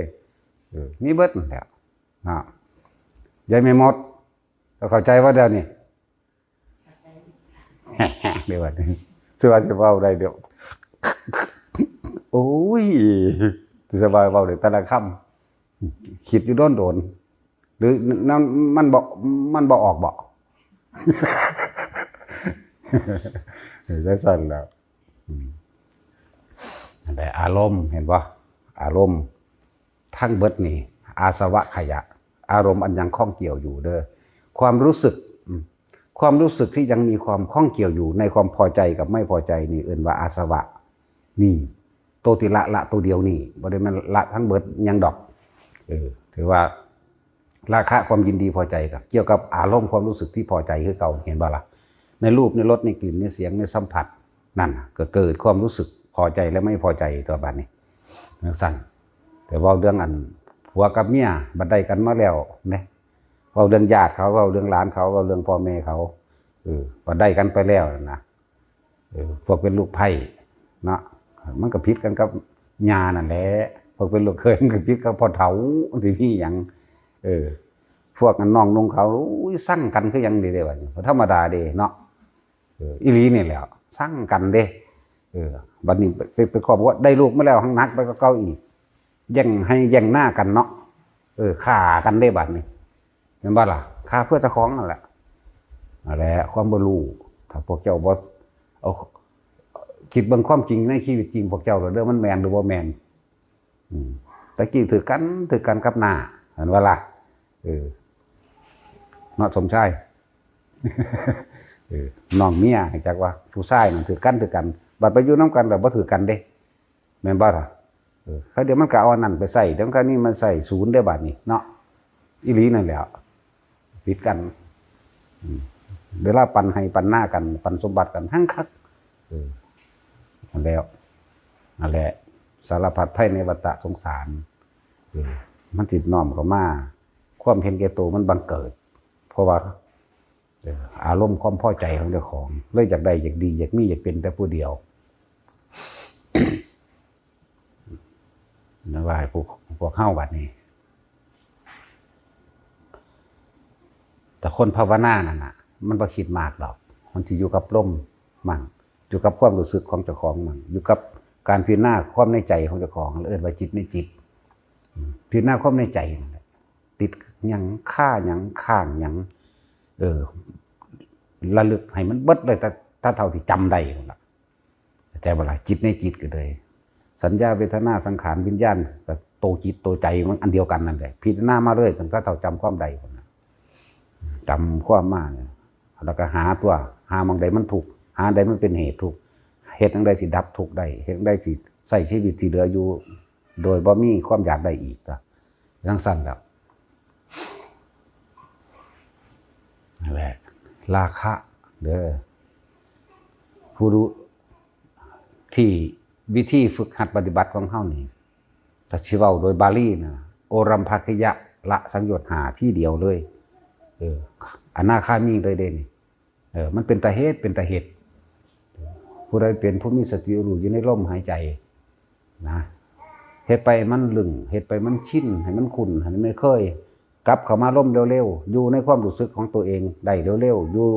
มีเบิดนั่นแหละยายไม่หมดเข้าใจว่าเดี๋ยวนี้เดี๋ยวนี้สบายสบายได้เดี๋ยวโอ้ยสบายเบาเดี๋ยวแต่ละคำคิดอยู่โดนหรือนั่นมันบอกออกบอกได้สั่นแล้วแต่อารมณ์เห็นป่ะอารมณ์ทั้งเบิดนี่อาสวะขยะอารมณ์อันยังข้องเกี่ยวอยู่เด้อความรู้สึกที่ยังมีความข้องเกี่ยวอยู่ในความพอใจกับไม่พอใจนี่เอิ้นว่าอาสวะนี่โตติละตัวเดียวนี่บ่ได้มันละทั้งเบิดยังดอกถือว่าราคะความยินดีพอใจกับเกี่ยวกับอารมณ์ความรู้สึกที่พอใจคือเก่าเห็นบ่ล่ะในรูปในรสในกลิ่นในเสียงในสัมผัสนั่นก็เกิดความรู้สึกพอใจและไม่พอใจตัวบัดนี้สั่นแต่ว่าเรื่องอันผัวกับเมียบัดได้กันมาแล้วเนี่ยเว้าเรื่องญาติเขาเว้าเรื่องหลานเขาเว้าเรื่องพ่อแม่เขาบัดได้กันไปแล้วนะพวกเป็นลูกไผ่เนาะมันก็ผิดกันกับญานั่นแหละพวกเป็นลูกเคยมันก็ผิดกับพ่อเฒ่าที่พี่หยังพวกน้องนุ่งเขาสั่งกันคือยังดีเด้ว่าธรรมดาเด้เนาะอีหลีนี่แหละสั่งกันเด้บัดนี้ไปครอบว่าได้ลูกมาแล้วหังนักไปก็เก้าอีกแย่งให้แย่งหน้ากันเนาะฆ่ากันได้บัดนี้เห็นบ่ล่ะฆ่าเพื่อเจ้าของนั่นแหละอะไรความบ่รู้ถ้าพวกเจ้าบ่เอาคิดเบิ่งความจริงในชีวิตจริงพวกเจ้าเด้อมันแม่นหรือบ่แม่นตะกี้ถือกันกับหน้าเห็นบ่ล่ะเนาะสมชายน้องเมียจักว่าผู้ชายนั่นถือกันบัดไปอยู่นำกันแล้วบ่ถือกันเด้แม่นบ่ล่ะเขาเดี๋ยวมันก็เอาอันนั้นไปใส่เดี๋ยวมันก็นี่มันใส่ศูนย์ได้บัดนี้เนาะอีหลีนั่นแหละผิดกันเวลาปันให้ปันหน้ากันปันสมบัติกันหั่งคักนั่นแล้วนั่นแหละสารพัดภัยในวัฏสงสารมันติดน้อมเข้ามาความเห็นแก่ตัวมันบังเกิดเพราะว่าอารมณ์ความพอใจของเจ้าของเลยอยากได้อยากดีอยากมีอยากเป็นแต่ผู้เดียวนะว่าพวกเข้าบัดนี้แต่คนภาวนานั่นน่ะ มันบ่คิดมากดอกมันสิอยู่กับลมมันอยู่กับความรู้สึกของเจ้าของมันอยู่กับการพิจารณาความในใจของเจ้าของเอิ้นว่าจิตในจิตพิจารณาความในใจนั่นแหละติดหยังฆ่าหยังข้างหยังระลึกให้มันเบิดเลยถ้าเท่าที่จำได้นั่นล่ะแต่เวลาจิตในจิตก็เลยสัญญาเวทนาสังขารวิญญาณก็โตจิตโตใจมันอันเดียวกันนั่นแหละพิจารณามาเรื่อยจนถ้าเท่าจำความใดคนนั้นจำความมาเนี่ยแล้วก็หาตัวหาบางใดมันถูกหาใดมันเป็นเหตุถูกเหตุอันใดสิดับทุกข์ได้เหตุอันใดสิใส่ชีวิตที่เหลืออยู่โดยบ่มีความอยากได้อีกก็ทั้งสั้นแล้วนั่นแหละราคะเด้อผู้รู้ที่วิธีฝึกหัดปฏิบัติของเฮานี่ถ้าสิเว้าโดยบาลีนะโอรัมภคิยะละสังโยชน์หาที่เดียวเลยอนาคามีเลยเด้นี่มันเป็นตาเหตุเป็นตาเหตุผู้ใดเป็นผู้มีสติรู้อยู่ในลมหายใจนะเฮ็ดไปมันลึงเฮ็ดไปมันชินให้มันคุ้นให้มันไม่เคยกลับเข้ามาล่มเร็วๆอยู่ในความรู้สึกของตัวเองได้เร็วๆอยู่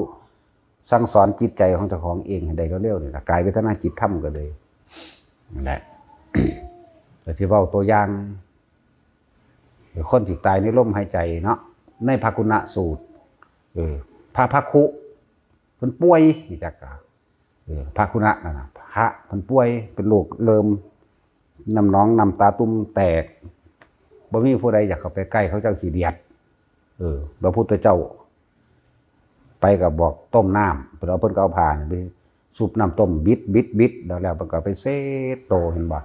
สั่งสอนจิตใจของเจ้าของเองให้ได้เร็วๆนี่ล่ะกายเวทนาจิตธรรมก็เลยนั่นแหละ แต่ที่เว้าตัวอย่างคนที่ตายในลมหายใจเนาะในภกุณะสูตรพระภักขุเพิ่นป่วยนี่จักกะภกุณะนั่นน่ะพระเพิ่นป่วยเป็นโรคเริ่มน้ำหนองน้ำตาตุ่มแตกบ่มีผู้ใดอยากเข้าไปใกล้เขาเจ้าขี้เดียดพระพุทธเจ้าไปก็บอกต้มน้ำเพิ่นเอาผ้านี่ไปซุปน้ำต้มบิดแล้วเพิ่นก็ไปเซตโตเห็นบ่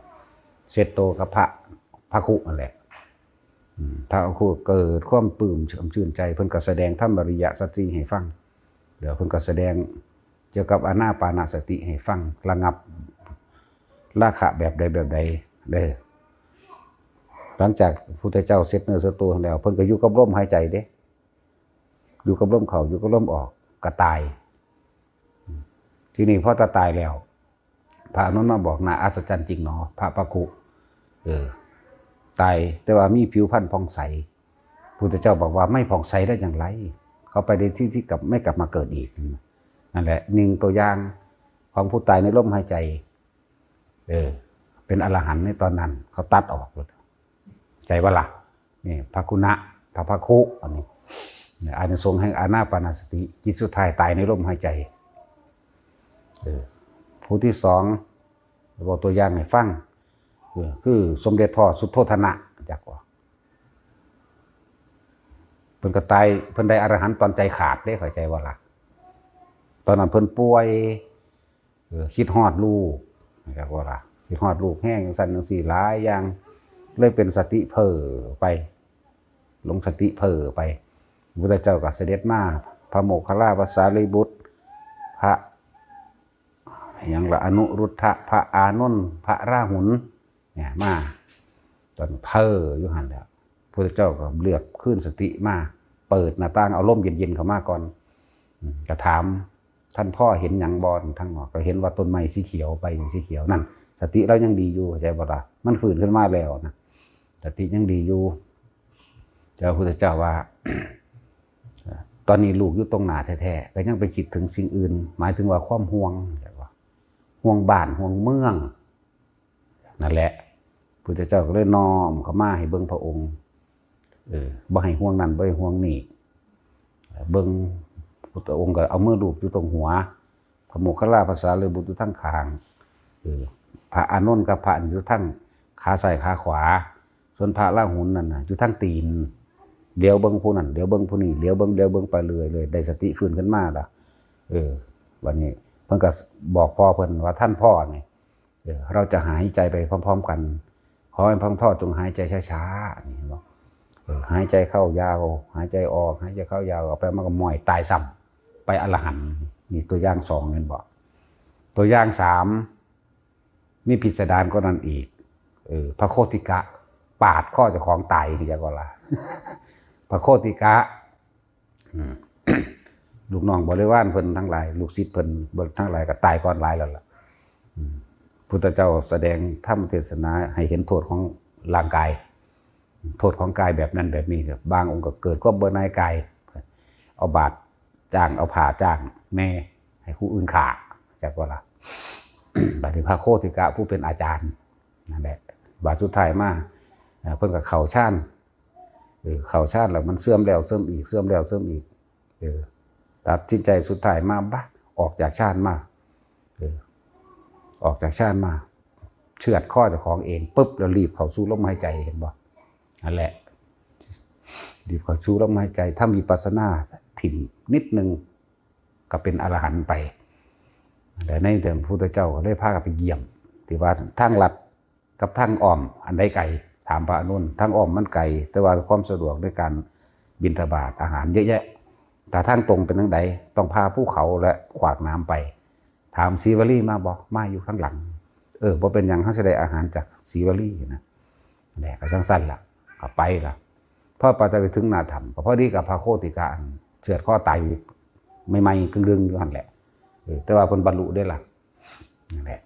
เซตโตกับพระภักขุนั่นแหละพระภักขุเกิดความปลื้มชื่นใจเพิ่นก็แสดงธรรมอริยสัจสี่ให้ฟังเดี๋ยวเพิ่นก็แสดงเกี่ยวกับอานาปานสติให้ฟังระงับราคะแบบใดเด้อหลังจากพระพุทธเจ้าเสร็จเนื้อเสร็จตัวแล้วเพิ่นก็อยู่กับลมหายใจเด้อยู่กับลมเข้าอยู่กับลมออกก็ตายทีนี้พอตายแล้วพระอนุนมาบอกน่าอัศจรรย์จริงเนาะพระภักขุตายแต่ว่ามีผิวพรรณผ่องใสพระพุทธเจ้าบอกว่าไม่ผ่องใสได้อย่างไรเขาไปในที่กลับไม่กลับมาเกิดอีกนั่นแหละหนึ่งตัวอย่างของผู้ตายในลมหายใจเป็นอรหันต์ในตอนนั้นเขาตัดออกเลยใจว่าล่ะนี่ภกุณะพระภักขุอันนี้อานิสงส์แห่งอานาปานสติจิตสุดท้ายตายในลมหายใจผู้ที่สองบอกตัวอย่างให้ฟังคือสมเด็จพ่อสุทโธทนะจักว่าเพิ่นก็ตายเพิ่นได้อรหันต์ตอนใจขาดได้เข้าใจว่าล่ะตอนนั้นเพิ่นป่วยคิดฮอดลูกจักว่าล่ะคิดฮอดลูกแห้งจังซั่นจังซี่หลายอย่างเลยเป็นสติเพ้อไปลงสติเพ้อไปพระพุทธเจ้าก็เสด็จมาพระโมคคัลลาภสารีบุตรพระอย่างละอนุรุทธะพระอานนท์พระราหุลเนี่ยมาตอนเพ้ออยู่หั่นแล้วพระพุทธเจ้าก็เลือกขึ้นสติมาเปิดหน้าต่างเอาลมเย็นๆเข้ามาก่อนก็ถามท่านพ่อเห็นหยังบ่ทั้งหมดก็เห็นว่าต้นไม้สีเขียวไปสีเขียวนั่นสติเรายังดีอยู่เข้าใจบ่ล่ะมันฟื้นขึ้นมาแล้วนะสติยังดีอยู่เจ้าพระพุทธเจ้าว่า ตอนนี้ลูกอยู่ตรงหน้าแท้ๆก็ยังไปคิดถึงสิ่งอื่นหมายถึงว่าความห่วงห่วงบ้านห่วงเมืองนั่นแหละพระพุทธเจ้าก็เลยน้อมเข้ามาให้เบิ่งพระองค์บ่ให้ห่วงนั่นบ่ให้ห่วงนี่เบิ่งพระองค์ก็เอามือลูบอยู่ตรงหัวพระโมคคัลลาภสารีบุตรอยู่ทั้งข้างพระอานนท์กับพระอยู่ทั้งขาซ้ายขาขวาส่วนพระราหุลนั่นน่ะอยู่ทั้งตีนเดี๋ยวเบิ่งผู้นั้นเดี๋ยวเบิ่งผู้นี้เดี๋ยวเบิ่งไปเรื่อยเลยได้สติฟื้นขึ้นมาล่ะวันนี้เพิ่นก็บอกพ่อเพิ่นว่าท่านพ่อนี่เราจะหายใจไปพร้อมๆกันขอให้พ่อจงหายใจช้าๆนี่บอกหายใจเข้ายาวหายใจออกหายใจเข้ายาวออกไปมันก็ม่อยตายซ้ำไปอรหันต์นี่ตัวอย่างสองเห็นบอกตัวอย่างสามมีพิสดารก็นั่นอีกพระโคติกะปาดข้อเจ้าของตายนี่จังว่าล่ะ พระโคติกะ ลูกน้องบริวารเพิ่นทั้งหลายลูกศิษย์เพิ่นทั้งหลายก็ตายก่อนหลายแล้วล่ะพุทธเจ้าแสดงธรรมเทศนาให้เห็นโทษของร่างกายโทษของกายแบบนั้นแบบนี้บางองค์ก็เกิดความเบื่อหน่ายกายเอาบาด จ้างเอาผ่าจ้างแม่ให้ผู้อื่นขาจากว่าละบัดนี้พระโคติกะผู้เป็นอาจารย์นั่นแหละบาทสุดท้ายมาเพิ่นกับเข่าชาญเข่าชาญแล้วมันเสื่อมแล้วเสื่อมอีกเสื่อมแล้วเสื่อมอีกตัดสินใจสุดท้ายมาบ้าออกจากชาญมาออกจากชาญมาเชือดข้อเจ้าของเองปุ๊บแล้วรีบเข้าสู่ลมหายใจเห็นบ่นั่นแหละรีบเข้าสู่ลมหายใจถ้ามีวิปัสสนาถิ่มนิดนึงก็เป็นอรหันต์ไปแต่ในแต่พระพุทธเจ้าก็ได้พากันไปเยี่ยมที่ว่าทางลัดกับทางอ้อมอันใดไกลถามพระอนุนทางอ้อมมันไกลแต่ว่าความสะดวกในการบิณฑบาตอาหารเยอะแยะแต่ทางตรงเป็นทางใดต้องพาภูเขาและขวากน้ำไปถามศรีวลีมาบอกมาอยู่ข้างหลังบ่เป็นอย่างเขาจะได้อาหารจากศรีวลีนะแหละก็สั้นๆล่ะก็ไปล่ะพอไปถึงนาธรรมก็พอดีกับพระโคติกะเชือดข้อตายไม่ไม่กึ่งเรื่องอยู่นั่นแหละแต่ว่าเป็นบรรลุได้ล่ะนั่นแหละ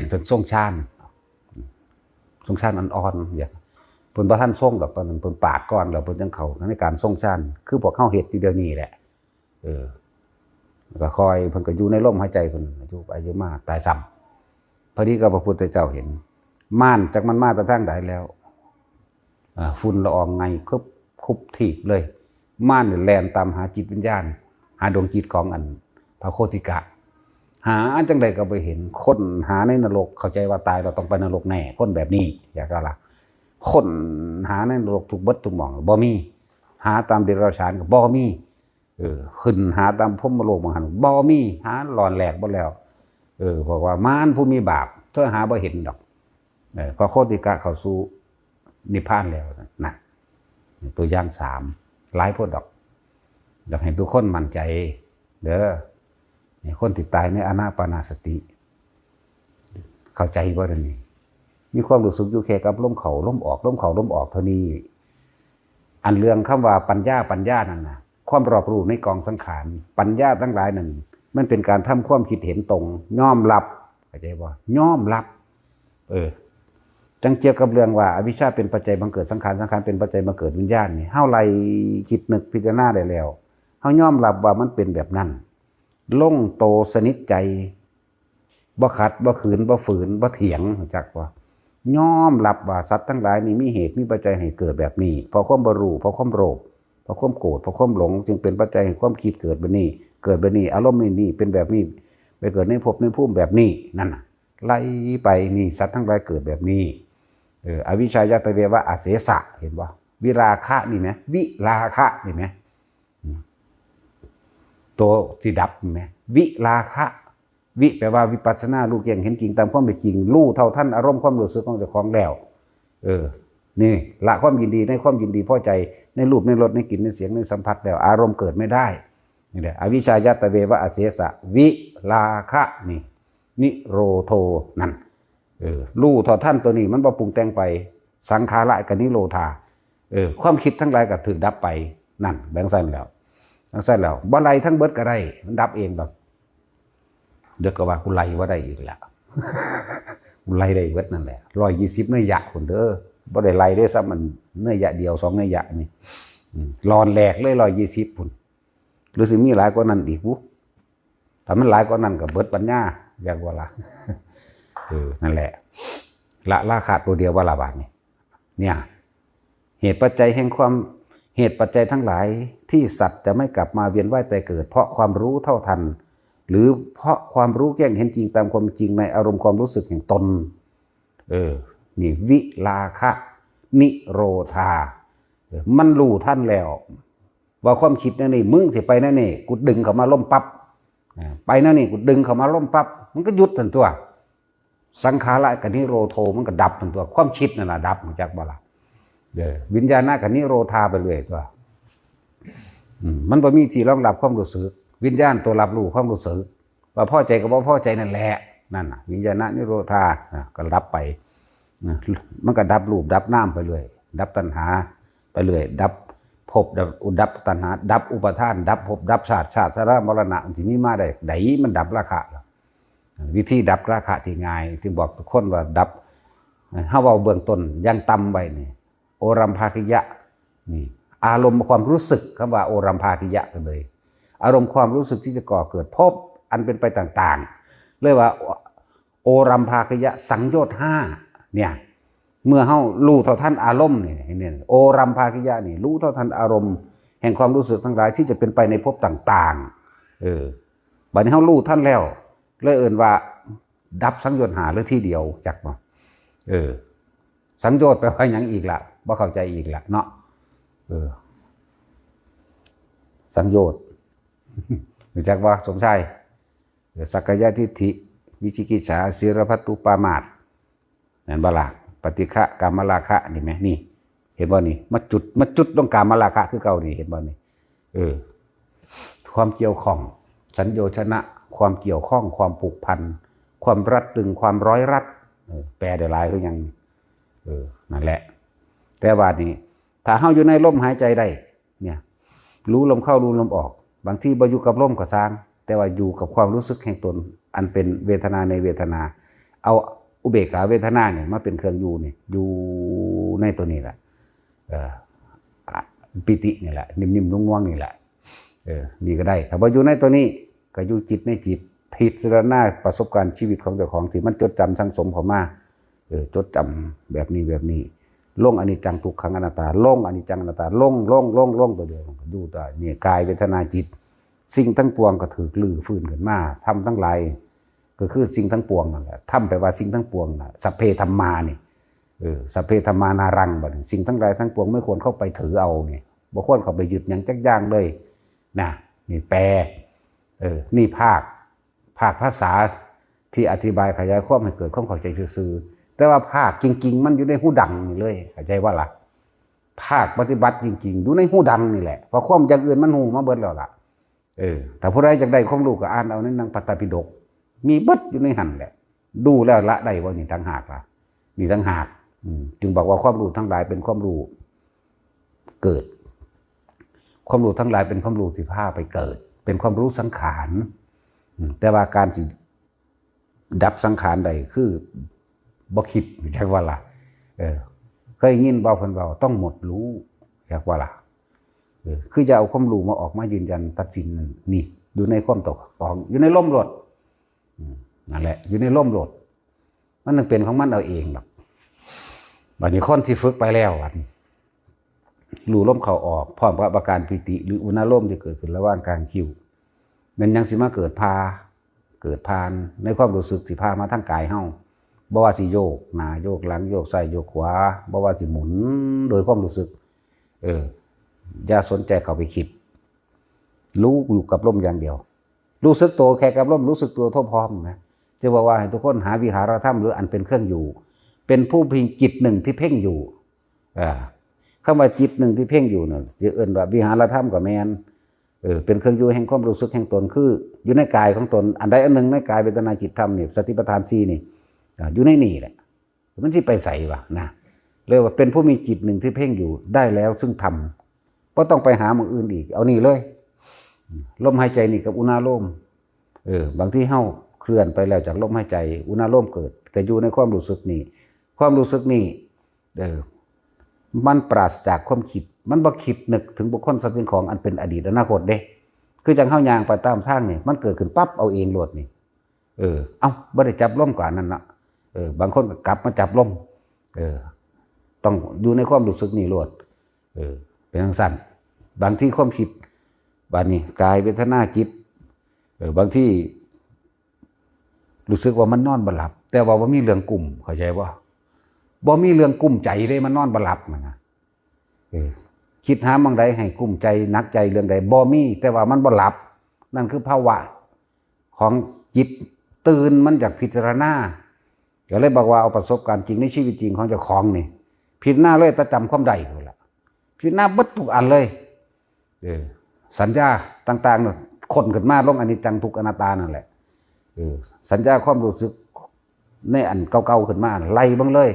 เป็นทรงชาญอ่อนๆอย่างเพิ่นบ่ทันทรงดอกตอนนั้นเพิ่นปาดก่อนแล้วเพิ่นจังเข้าในการทรงชาญคือพวกเฮาเฮ็ดอยู่เดี๋ยวนี้แหละแล้วก็คอยเพิ่นก็อยู่ในลมหายใจเพิ่นอยู่ไปอยู่มาตายซ้ำพอดีกับพระพุทธเจ้าเห็นม่านจากมันมาแต่ทางใดแล้วฝุ่นละอองไงคุบถีบเลยม่านเนี่ยแล่นตามหาจิตวิญญาณหาดวงจิตของอันพระโคติกะหาจังใดก็ไปเห็นคนหาในนรกเข้าใจว่าตายเราต้องไปนรกแน่คนแบบนี้อยากอะไรคนหาในนรกถูกเบิดถูกหม่องบ่มีหาตามเดรัจฉานก็บ่มีขึ้นหาตามพรหมโลกมหันต์บ่มีหาหลอนแหลกบ่แล้วเพราะว่ามารผู้มีบาปเธอหาบ่เห็นดอกพระโคติกะเข้าสู่นิพพานแล้วนะตัวอย่าง3หลายพวกดอกอยากให้ทุกคนมั่นใจเด้อคนที่ตายในอานาปานสติเข้าใจบ่เดี๋ยวนี้มีความรู้สึกอยู่แค่กับลมเข้าลมออกลมเข้าลมออกเท่านี้อันเรื่องคำว่าปัญญานั่นน่ะความรอบรู้ในกองสังขารปัญญาทั้งหลายนั่นมันเป็นการทำความคิดเห็นตรงยอมรับเข้าใจบ่ยอมรับจังเกี่ยวกับเรื่องว่าอวิชชาเป็นปัจจัยบังเกิดสังขารเป็นปัจจัยบังเกิดวิญญาณนี่เฮาไล่คิดนึกพิจารณาได้แล้วเฮายอมรับว่ามันเป็นแบบนั้นลงโตสนิทใจบ่ขัดบ่ขืนบ่ฝืนบ่เถียงจักว่ายอมรับว่าสัตว์ทั้งหลายนี่มีเหตุมีปัจจัยให้เกิดแบบนี้เพราะความบ่รู้เพราะความโลภเพราะความโกรธเพราะความหลงจึงเป็นปัจจัยให้ความคิดเกิดแบบนี้อารมณ์นี่เป็นแบบนี้ไปเกิดในภพในภูมิแบบนี้นั่นน่ะไล่ไปนี่สัตว์ทั้งหลายเกิดแบบนี้อวิชชายตเววะอาเสสะเห็นบ่วิราคะนี่ไหมวิราคะนี่ไหมตัวที่ดับไหมวิราคะวิแปลว่าวิปัสสนารู้แจ้งเห็นจริงตามความเป็นจริงรู้เท่าทันอารมณ์ความรู้สึกของเจ้าของแล้วนี่ละความยินดีในความยินดีพอใจในรูปในรสในกลิ่นในเสียงในสัมผัสแล้วอารมณ์เกิดไม่ได้นี่แหละอวิชชายตเววะอาเสสะวิราคะนี่นิโรโทนั่นรู้เท่าท่านตัวนี้มันบ่ปรุงแต่งไปสังขาระกับนิโรธาความคิดทั้งหลายก็ถูกดับไปนั่นแบ่งสั้นแล้วบ่ไล่ทั้งเบิดก็ได้มันดับเองดอกเดี๋ยวก็ว่ากูไล่ว่าได้อีกแล้วกูไล่ได้เบิดนั่นแหละ120เนื้อยะคนเด้อบ่ได้ไล่ได้ซ้ำมันเนื้อยะเดียว2เนื้อยะนี่หลอนแหลกเลย120พุ่นหรือสิมีหลายกว่านั้นอีกปุ๊ถ้ามันหลายกว่านั้นก็เบิดปัญญาอยากว่าล่ะนั่นแหละละราคาตัวเดียวว่าละบาทเนี่ยเหตุปัจจัยแห่งความเหตุปัจจัยทั้งหลายที่สัตว์จะไม่กลับมาเวียนว่ายตายเกิดเพราะความรู้เท่าทันหรือเพราะความรู้แจ้งเห็นจริงตามความจริงในอารมณ์ความรู้สึกแห่งตนนี่วิราคะนิโรธามันรู้ท่านแล้วว่าความคิดนั่นนี่มึงสิไปนั่นนี่กูดึงเข้ามาล้มปั๊บไปนั่นนี่กูดึงเข้ามาล้มปั๊บมันก็หยุดทันตัวสังขารกับนิโรโทมันก็ดับทันตัวความคิดนั่นแหละดับจากบ่ละวิญญาณกับนิโรธาไปเลยตัวมันบ่มีที่รองรับความรู้สึกวิญญาณตัวรับรู้ความรู้สึกว่าพอใจกับบ่พอใจนั่นแหละนั่นน่ะวิญญาณนิโรธาก็ดับไปมันก็ดับรูปดับนามไปเลยดับตัณหาไปเลยดับภพดับตัณหาดับอุปทานดับภพดับชาติสารมรณะที่มีมาได้ไดมันดับราคะวิธีดับราคะที่ง่ายที่บอกทุกคนว่าดับเฮาเว้าเบื้องต้นยังต่ำไว้นี่โอรัมภาคิยะนี่ อารมณ์ความรู้สึกคำว่าโอรัมภากิยะกันเลยอารมณ์ความรู้สึกที่จะก่อเกิดพบอันเป็นไปต่างๆเรียกว่าโอรัมภากิยะสังโยชน์5เนี่ยเมื่อเฮารู้เท่าทันอารมณ์เนี่ยโอรัมภากิยะนี่รู้เท่าทันอารมณ์แห่งความรู้สึกทั้งหลายที่จะเป็นไปในภพต่างๆบัดนี้เฮารู้ท่านแล้วเลยเอิ้นว่าดับสังโยชน์5หรือที่เดียวจักบ่สังโยชน์แปลว่าหยังอีกล่ะบ่เข้าใจอีกล่ะเนาะสังโยชน์รู้จักว่าสมชายสักกายทิฏฐิวิจิกิจฉาศีลพัตตุปามาสนั่นบ่ล่ะปฏิฆะกามราคะนี่ไหมนี่เห็นบ่นี่มาจุดต้องกามราคะคือเก่านี่เห็นบ่นี่ความเกี่ยวข้องสัญโยชนะความเกี่ยวข้องความผูกพันความรัดตึงความร้อยรัดแปลได้หลายคือหยังนั่นแหละแต่ว่านี่ถ้าเฮาอยู่ในลมหายใจได้เนี่ยรู้ลมเข้ารู้ลมออกบางทีบ่อยู่กับลมก็สร้างแต่ว่าอยู่กับความรู้สึกแห่งตนอันเป็นเวทนาในเวทนาเอาอุเบกขาเวทนาเนี่ยมาเป็นเครื่องอยู่นี่อยู่ในตัวนี้แหละปิตินี่แหละนิ่มๆนุ่งๆนี่แหละนี่ก็ได้ถ้าบ่อยู่ในตัวนี้ก็อยู่จิตในจิตพิจารณาประสบการณ์ชีวิตของเจ้าของที่มันจดจำสังสมเข้ามาจดจำแบบนี้ลงอนิจจังทุกขังอนัตตาลงอนิจจังอนัตตาลงตัวเดียวดูได้เนี่ยกายเวทนาจิตสิ่งทั้งปวงก็ถือลื้อฟื้นขึ้นมาทำทั้งหลายก็คือสิ่งทั้งปวงนั่นแหละทำแปลว่าสิ่งทั้งปวงน่ะสัพเพธัมมานี่สัพเพธัมมานารังบัดสิ่งทั้งหลายทั้งปวงไม่ควรเข้าไปถือเอานี่บ่ควรเข้าไปยึดหยังจักอย่างเลยนะนี่แปลนี่ภาคภาษาที่อธิบายขยายความให้เกิดความเข้าใจซื่อแต่ว่าภาคจริงๆมันอยู่ในหูดังนี่เลยเข้าใจว่าล่ะภาคปฏิบัติจริงๆอยู่ในหูดังนี่แหละเพราะความอย่างอื่นมันหูมาเบิดแล้วล่ะแต่ผู้ใดจักได้ความรู้ก็อ่านเอาในหนังปัตตปิฎกมีเบิดอยู่ในหันแหละดูแล้วละได้ว่านี่ต่างหากล่ะนี่ต่างหากจึงบอกว่าความรู้ทั้งหลายเป็นความรู้เกิดความรู้ทั้งหลายเป็นความรู้ที่พาไปเกิดเป็นความรู้สังขารแต่ว่าการสิดับสังขารใดคือบ่คิดใช่ว่าล่ะเคยยินเบาเพิ่นเบาต้องหมดรู้อยากว่าล่ะคือจะเอาความรู้มาออกมายืนยันตัดสินนี่อยู่ในความตกของอยู่ในร่มรถนั่นแหละอยู่ในร่มรถมันนึงเป็นของมันเอาเองหรอกบัดนี้คนที่ฝึกไปแล้วรู้ลมเข้าออกพร้อมกับอาการปิติหรืออุณโลมที่เกิดขึ้นระหว่างกลางคิ้วมันยังสิมาเกิดพานในความรู้สึกสิพามาทั้งกายเฮาบ่ว่าสิโยกหน้าโยกหลังโยกซ้ายโยกขวาบ่ว่าสิหมุนโดยความรู้สึกอย่าสนใจเข้าไปคิดรู้อยู่กับลมอย่างเดียวรู้สึกตัวแค่กับลมรู้สึกตัวทั่วพร้อมนะจะบอกว่าให้ทุกคนหาวิหารธรรมหรืออันเป็นเครื่องอยู่เป็นผู้พิงจิตหนึ่งที่เพ่งอยู่คำว่าจิตหนึ่งที่เพ่งอยู่เนี่ยจะเอิ้นว่าวิหารธรรมกับแมนเป็นเครื่องอยู่แห่งความรู้สึกแห่งตนคืออยู่ในกายของตนอันใดอันหนึ่งในกายเวทนาจิตธรรมนี่สติปัฏฐาน4นี่อยู่ในนี่แหละมันสิไปใส่วะนะเรียกว่าเป็นผู้มีจิตหนึ่งที่เพ่งอยู่ได้แล้วซึ่งธรรมบ่ต้องไปหามืออื่นอีกเอานี่เลยลมหายใจนี่กับอุณาโลมบางที่เฮาเคลื่อนไปแล้วจากลมหายใจอุณาโลมเกิดก็อยู่ในความรู้สึกนี่ความรู้สึกนี่มันปราศจากความคิดมันบ่คิดนึกถึงบุคคลสัตว์สิ่งของอันเป็นอดีตอนาคตเด้คือจังเฮายางไปตามทางนี่มันเกิดขึ้นปั๊บเอาเองโลดนี่เอ้าบ่ได้จับลมกว่านั้นน่ะบางคนก็กลับมาจับลมต้องอยู่ในความรู้สึกนี่โลดเป็นจังซั่นบางที่ความคิดบัดนี้กายเวทนาจิตบางที่รู้สึกว่ามันนอนบ่หลับแต่ว่าบ่มีเรื่องกลุ่มเข้าใจบ่มีเรื่องกลุ่มใจเลยมันนอนบ่หลับมันนะคิดหาบางใดให้กลุ่มใจนักใจเรื่องใดบ่มีแต่ว่ามันบ่หลับนั่นคือภาวะของจิตตื่นมันจากพิจารณาก็เลยบอกว่าเอาประสบการณ์จริงในชีวิตจริงของเจ้าของนี่พิจารณาเลยแต่จำความใดพุ่นล่ะพิจารณาเบิดทุกอันเลยสัญญาต่างๆคนขึ้นมาลงอนิจจังทุกขังอนัตตานั่นแหละสัญญาความรู้สึกในอันเก่าๆขึ้นมาไล่เบิ่งเลย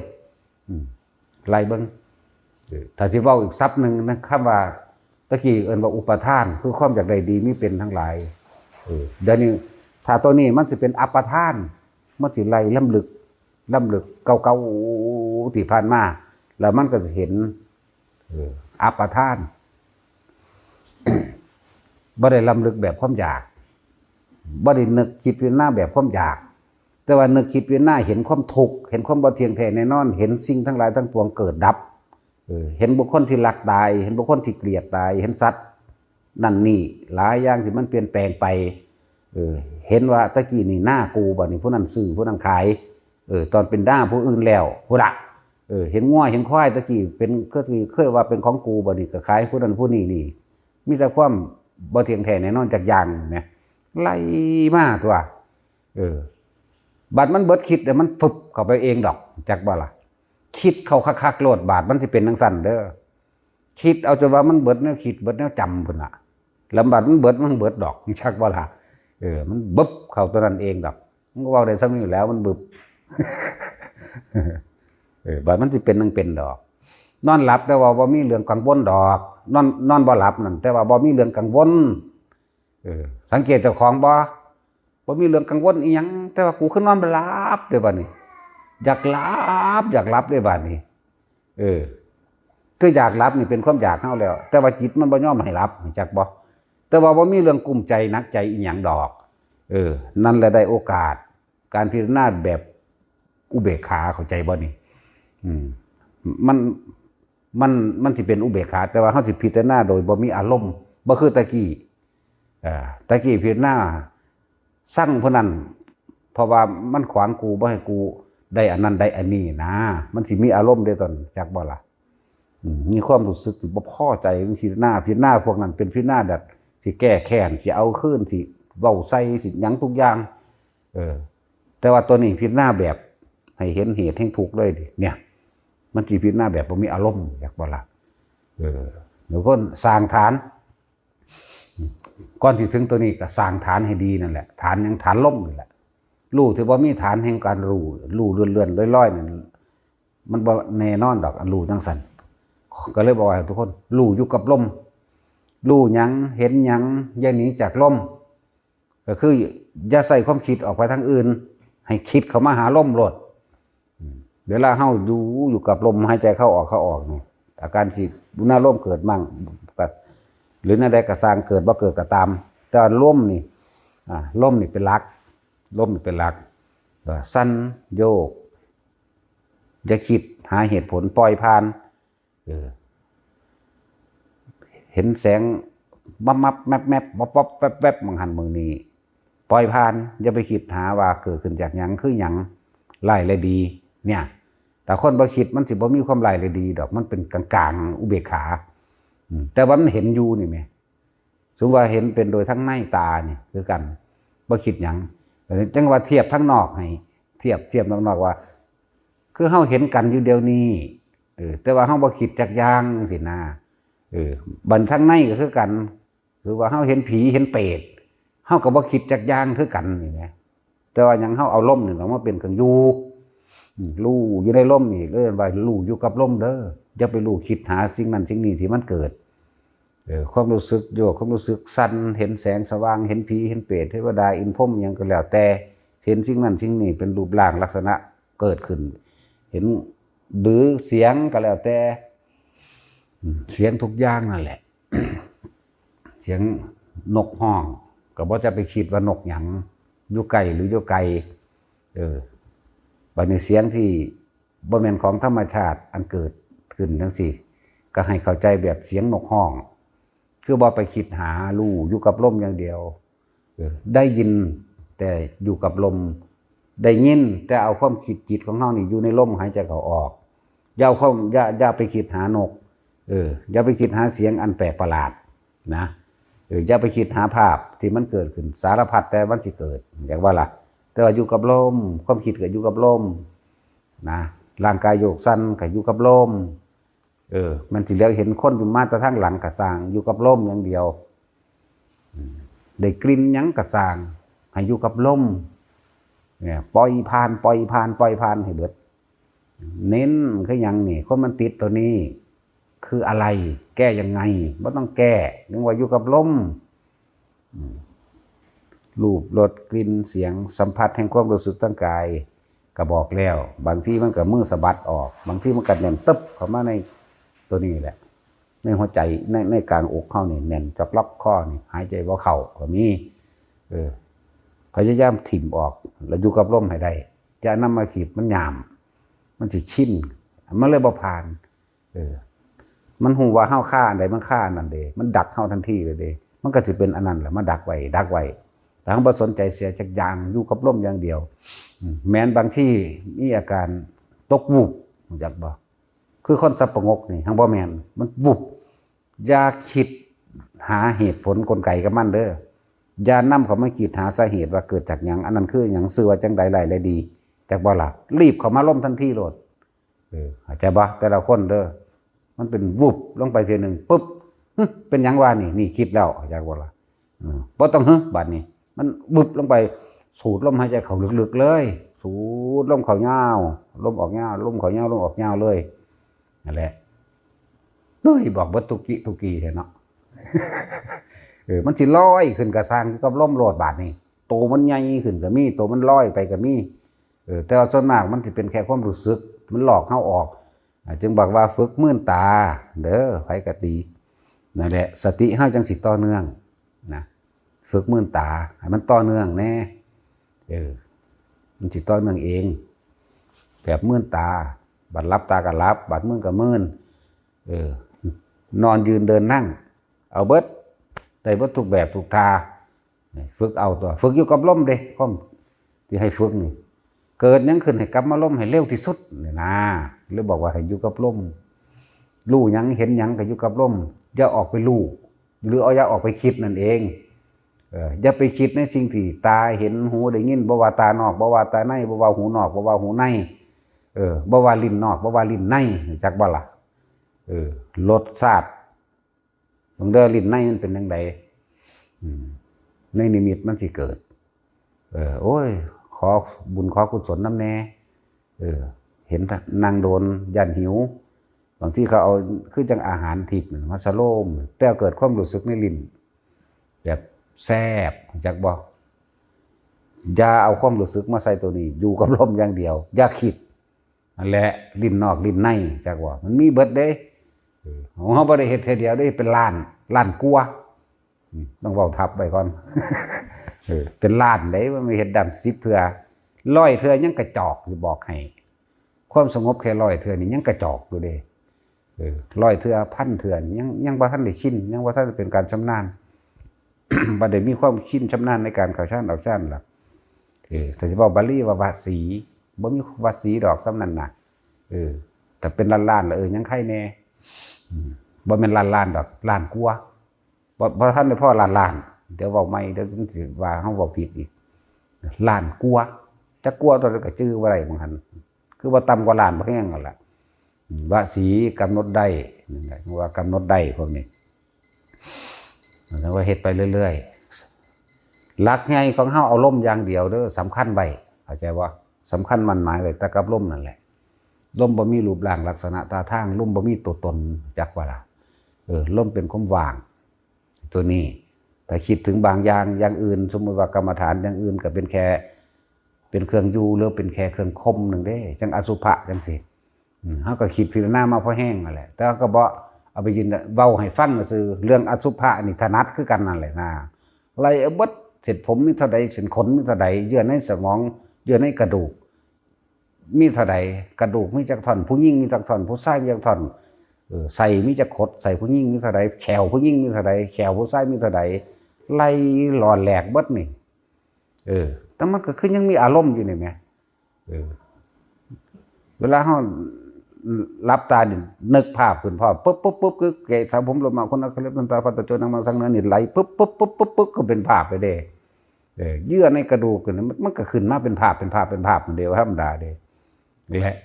ไล่เบิ่งถ้าสิเว้าอีกซับหนึ่งนะคำว่าตะกี้เอิ้นว่าอุปทานคือความอยากได้ดีมีเป็นทั้งหลายเดี๋ยวนี้ถ้าตัวนี้มันสิเป็นอัปทานมันสิไล่ล้ำลึกเก่าๆที่ผ่านมาแล้วมันก็สิเห็นอัปทาน บ่ได้ล้ำลึกแบบความอยากบ่ได้นึกคิดพิจารณาแบบความอยากแต่ว่านึกคิดพิจารณาเห็นความทุกข์เห็นความบ่เที่ยงแท้แน่นอนเห็นสิ่งทั้งหลายทั้งปวงเกิดดับเห็นบุคคลที่รักตายเห็นบุคคลที่เกลียดตายเห็นสัตว์นั่นนี่หลายอย่างที่มันเปลี่ยนแปลงไปเห็นว่าตะกี้นี่หน้ากูบัดนี้ผู้นั้นซื้อผู้นั้นขายตอนเป็นหน้าผู้อื่นแล้วผู้ละเห็นง้อเห็นควายตะกี้เป็นเคยว่าเป็นของกูบัดนี้ก็ขายผู้นั้นผู้นี้นี่มีแต่ความบ่เที่ยงแท้แน่นอนจากอย่างแหมไล่มาตัวบัดมันเบิดคิดแต่มันฟึบเข้าไปเองดอกจักบ่ล่ะคิดเข้าคักๆโลดบาดมันสิเป็นจังซั่นเด้อคิดเอาจนว่ามันเบิดแนวคิดเบิดแนวจำพุ่นน่ะแล้วบัดมันเบิดดอกจักบ่ล่ะมันบึบเข้าตัวนั้นเองดอกมันก็เว้าได้ซ้ำอยู่แล้วมันบึบ บัดมันสิเป็นจังเป็นดอกนอนหลับแต่ว่าบ่มีเรื่องกังวลดอกนอนบ่หลับนั่นแต่ว่าบ่มีเรื่องกังวลสังเกตเจ้าของบ่มีเรื่องกังวลอีหยังแต่ว่ากูขึ้นนอนบ่หลับเด้อบัดนี้อยากหลับเด้อบัดนี้คืออยากหลับนี่เป็นความอยากเฮาแล้วแต่ว่าจิตมันบ่ยอมให้หลับจักบ่แต่ว่าบ่มีเรื่องกุ้มใจหนักใจอีหยังดอกนั่นแหละได้โอกาสการพิจารณาแบบอุเบกขาเข้าใจบ่นี่มันสิเป็นอุเบกขาแต่ว่าเฮาสิพิจารณาโดยบ่มีอารมณ์บ่คือตะกี้พิจารณาสั่งผู้นั้นเพราะว่ามันขวางกูบ่ให้กูได้อันนั้นได้อันนี้นะมันสิมีอารมณ์ได้ตอนจักบ่ล่ะมีความรู้สึกสิบ่พอใจพิจารณาพวกนั้นเป็นพิจารณาแบบสิแก้แค้นสิเอาคืนสิเว้าใส่สิหยังทุกอย่างแต่ว่าตัวนี้พิจารณาแบบให้เห็นเหตุแห่งทุกข์เลยดิเนี่ยมันสิพิจารณาแบบบ่มีอารมณ์จักบ่ล่ะเดี๋ยวคนสร้างฐานก่อนที่ถึงตัวนี้ก็สร้างฐานให้ดีนั่นแหละฐานยังฐานล่มนี่แหละรู้ถือว่ามีฐานแห่งการรู้เลื่อนๆลอยๆนั่นมันบ่แน่นอนดอกอันรู้จังซั่นก็เลยบอกว่าทุกคนรู้อยู่กับลมรู้หยังเห็นหยังอย่าหนีจากลมก็คืออย่าใส่ความคิดออกไปทางอื่นให้คิดเข้ามาหาลมโลดเวลาเฮาอยู่กับลมหายใจเข้าออกนี่อาการที่บุญลมเกิดมั่งหรือในใดก็สร้างเกิดบ่เกิดก็ตามแต่ลมนี่ลมนี่เป็นหลักสั้นโยกอย่าคิดหาเหตุผลปล่อยผ่านเห็นแสงมับแมบป๊อปแวบมังหันมือนี้ปล่อยผ่านอย่าไปคิดหาว่าเกิดขึ้นจากหยังคือหยังไล่เลยดีเนี่ยแต่คนบ่คิดมันสิบ่มีความไล่เลยดีดอกมันเป็นกลางๆอุเบกขาแต่ว่ามันเห็นอยู่นี่แม่สมมุติว่าเห็นเป็นโดยทั้งในตานี่คือกันบ่คิดหยังจังว่าเทียบทั้งนอกให้เทียบนอกว่าคือเฮาเห็นกันอยู่เดียวนี้แต่ว่าเฮาบ่คิดจักอย่างสินะบัดทั้งในก็คือกันหรือว่าเฮาเห็นผีเห็นเปรตเฮาก็บ่คิดจักอย่างคือกันนี่แหละแต่ว่าหยังเฮาเอาลมนี่มาเป็นเครื่องอยู่ในลมนี่เรียกว่ารู้อยู่กับลมเด้ออย่าไปรู้คิดหาสิ่งนั้นสิ่งนี้ที่มันเกิดความรู้สึกโยกความรู้สึกสั่นเห็นแสงสว่างเห็นผีเห็นเปรตเทวดาอินพรหมหยังก็แล้วแต่เห็นสิ่งนั้นสิ่งนี้เป็นรูปร่างลักษณะเกิดขึ้นเห็นหรือเสียงก็แล้วแต่เสียงทุกอย่างนั่นแหละ เสียงนกฮ้องก็บ่จะไปคิดว่านกหยังอยู่ไกลหรืออยู่ไกลบัดนี้เสียงที่บ่แม่นของธรรมชาติอันเกิดขึ้นจังซี่ก็ให้เข้าใจแบบเสียงนกฮ้องคือบ่ไปคิดหารู้อยู่กับลมอย่างเดียวได้ยินแต่อยู่กับลมได้ยินแต่เอาความคิดจิตของเฮานี่อยู่ในลมหายใจเข้าออกอย่าไปคิดหานกอย่าไปคิดหาเสียงอันแปลกประหลาดนะอย่าไปคิดหาภาพที่มันเกิดขึ้นสารพัดแต่มันสิเกิดอย่างว่าล่ะแต่ว่าอยู่กับลมความคิดก็อยู่กับลมนะร่างกายโยกสั่นก็อยู่กับลมมันสิแล้วเห็นคนอยู่มาแต่ทางหลังก็สร้างอยู่กับลมอย่างเดียวได้กลิ่นหยังก็สร้างให้อยู่กับลมเนี่ยปล่อยผ่านให้เบิดเน้นคือหยังนี่คนมันติดตัวนี้คืออะไรแก้ยังไงบ่ต้องแก้นึกว่าอยู่กับลมรูปรสกลิ่นเสียงสัมผัสแห่งความรู้สึกทางกายก็บอกแล้วบางทีมันก็มือสะบัดออกบางทีมันก็แน่นตึ๊บเข้ามาในตัวนี้แหละ ในหัวใจในกลางอกเข้านี่แน่นจับล็อกข้อนี่หายใจบ่เข้าก็มีพยายามถิ่มออกแล้วอยู่กับลมให้ได้จะนำมาขีดมันหยามมันสิชินมันเลยบ่ผ่านมันหูว่าเฮาฆ่าอันใดมันฆ่าอันนั้นเด้มันดักเฮาทันทีเลยเด้มันก็สิเป็นอันนั้นแหละมาดักไว้แต่เฮาบ่สนใจเสียจักอย่างอยู่กับลมอย่างเดียวแม้นบางที่มีอาการตกวูบรู้จักบ่คือคนสับประงกนี่ทางบ่แม่นมันวูบอย่าคิดหาเหตุผลกลไกกับมันเด้ออย่านำเข้ามาคิดหาสาเหตุว่าเกิดจากหยังอันนั้นคือหยังซื่อว่าจังใดหลายดีจักบ่ล่ะรีบเข้ามาล้มทันทีโลดเข้าใจบ่แต่ละคนเด้อมันเป็นวูบลงไปทีนึงปุ๊บเป็นหยังว่านี่คิดแล้วเข้าใจบ่ล่ะบ่ต้องบัดนี้มันบึบลงไปสูดลมหายใจเข้าลึกๆเลยสูดลมเข้ายาวลมออกยาวลมเข้ายาวลมออกยาวเลยนั่นแหละบอกเบิดทุกีแท้เนาะมันสิลอยขึ้นกระซังกับลมโลดบาดนี่โตมันใหญ่ขึ้นก็มีโตมันลอยไปก็มีแต่ส่วนมากมันสิเป็นแค่ความรู้สึกมันหลอกเข้าออกจึงบอกว่าฝึกมื่นตาเด้อไผก็ดีนั่นแหละสติเฮาจังสิต่อเนื่องนะฝึกมื่นตาให้มันต่อเนื่องแน่มันสิต่อเนื่องเองแบบมื่นตาบัดรับตาก็รับบัดมื่นก็มื่นนอนยืนเดินนั่งเอาเบิดได้เบิดทุกแบบทุกท่าฝึกเอาตัวฝึกอยู่กับลมเด้ข้อมที่ให้ฝึกนี่เกิดยังขึ้นให้กลับมาลมให้เร็วที่สุดนี่นะหรือบอกว่าให้อยู่กับลมรู้ยังเห็นยังก็อยู่กับลมอย่าออกไปรู้หรืออย่าออกไปคิดนั่นเองอย่าไปคิดในสิ่งที่ตาเห็นหูได้ยินบ่ว่าตานอกบ่ว่าตาในบ่ว่าหูนอกบ่ว่าหูในบ่ว่าลิ้นนอกบ่ว่าลิ้นในจักบ่ล่ะรสชาติของเด้อลิ้นในมันเป็นจังไดในนิมิตมันสิเกิดโอ้ยขอบุญขอกุศลน้ำแน่เห็นนางโดนยันหิวบางที่เขาเอาคือจังอาหารทิพย์มาสโลมแต่เกิดความรู้สึกในลิ้นแบบแซ่บจักบ่อย่าเอาความรู้สึกมาใส่ตัวนี้อยู่กับลมอย่างเดียวอย่าคิดนั่นแหละลิ้นนอกลิ้นในจักว่ามันมีเบิดเด้ของเฮาบ่ได้เฮ็ดแค่เดียวได้เป็นล้านกลัวต้องเว้าทับไปก่อนเป็นล้านเด้มันมีเฮ็ดดำ10เทื่อ100เทื่อยังกระจอกสิบอกให้ความสงบแค่100เทื่อนี่ยังกระจอกอยู่เด้100เทื่อ1,000เทื่อยังบ่ทันได้ชินยังบ่ทันได้เป็นการชำนาญบ่ได้มีความชินชำนาญในการเข้าฌานออกฌานล่ะแต่สิเว้าบาลีว่าวาสีบ่มีวาสีดอกสำนั้นน่ะแต่เป็นล้านๆแล้วยังใครแน่บ่แม่นล้านดอกล้านกว่าบ่ทันได้พอล้านเดี๋ยวเว้าใหม่เดี๋ยวสิว่าเฮาเว้าผิดอีกล้านกว่าจักกว่าตัวก็ชื่อว่าได้บางหันคือว่าต่ำกว่าล้านบ่แห้งนั่นล่ะวาสีกำหนดได้นั่นแหละว่ากำหนดได้พวกนี้แล้วว่าเฮ็ดไปเรื่อยๆหลักใหญ่ของเฮาเอาลมอย่างเดียวเด้อสำคัญไว้เข้าใจบ่สำคัญมันหมายไว้แต่กับลมนั่นแหละลมบ่มีรูปร่างลักษณะท่าทางลมบ่มีตัวตนจักว่าล่ะลมเป็นความว่างตัวนี้แต่คิดถึงบางอย่างอื่นสมมุติว่ากรรมฐานอย่างอื่นก็เป็นแค่เป็นเครื่องอยู่หรือเป็นแค่เครื่องคมนึงเด้จังอสุภะจังซี่เฮาก็คิดพิจารณามาพอแห้งนั่นแหละแต่ก็บ่เอาไปยินเว้าให้ฟังซื่อเรื่องอสุภะนี่ถนัดคือกันนั่นแหละนะไล่เบิดเส้นผมมีเท่าใดเส้นขนมีเท่าใดเยื่อในสมองเยื่อในกระดูกมีเท่าใดกระดูกมีจักท่อนผู้หญิงมีจักท่อนผู้ชายมีจักท่อนใส่มีจักขดใส่ผู้หญิงมีเท่าใดแขวผู้หญิงมีเท่าใดแขวผู้ชายมีเท่าใดไล่หลอนแหลกเบิดนี่แต่มันก็คือยังมีอารมณ์อยู่นี่แหมเวลาเฮารับตานี่นึกภาพขึ้นพอปุ๊บคือเกศผมลงมาคนนักเรียนตาฟันตะโจนมาสังเนื้อนี่ไหลปุ๊บก็เป็นภาพไปเด้เยื่อในกระดูกนี่มันก็ขึ้นมาเป็นภาพมันเดียวธรรมดาเด้นี่แหละ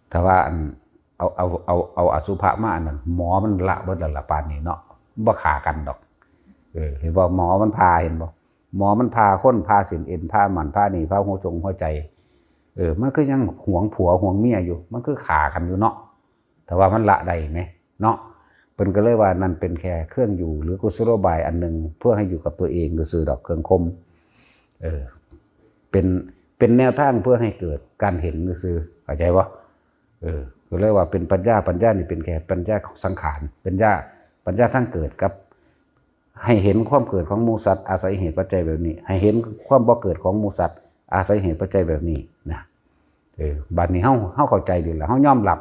แต่ว่าเอาอสุภะมาอันนั้นหมอมันละเบิดละปานนี้เนาะบ่ฆ่ากันดอกเห็นบ่หมอมันพาเห็นบ่หมอมันพาคนพาสินเอ็นพาหมันพานี่พาหัวใจมันก็ยังหวงผัวหวงเมียอยู่มันคือขากันอยู่เนาะแต่ว่ามันละได้ไหมเนาะเป็นก็เลยว่านั่นเป็นแค่เครื่องอยู่หรือกุศโลบายอันหนึ่งเพื่อให้อยู่กับตัวเองหรือสื่อดอกเครื่องคมเป็นแนวทางเพื่อให้เกิดการเห็นหรือสื่อเข้าใจว่า ก็เลยว่าเป็นปัญญานี่เป็นแค่ปัญญาของสังขารปัญญาทั้งเกิดกับให้เห็นความเกิดของหมูสัตว์อาศัยเหตุปัจจัยแบบนี้ให้เห็นความบ่เกิดของหมูสัตว์อาศัยเหตุปัจจัยแบบนี้นะบัดนี้เฮาเข้าใจดีแล้วเฮายอมรับ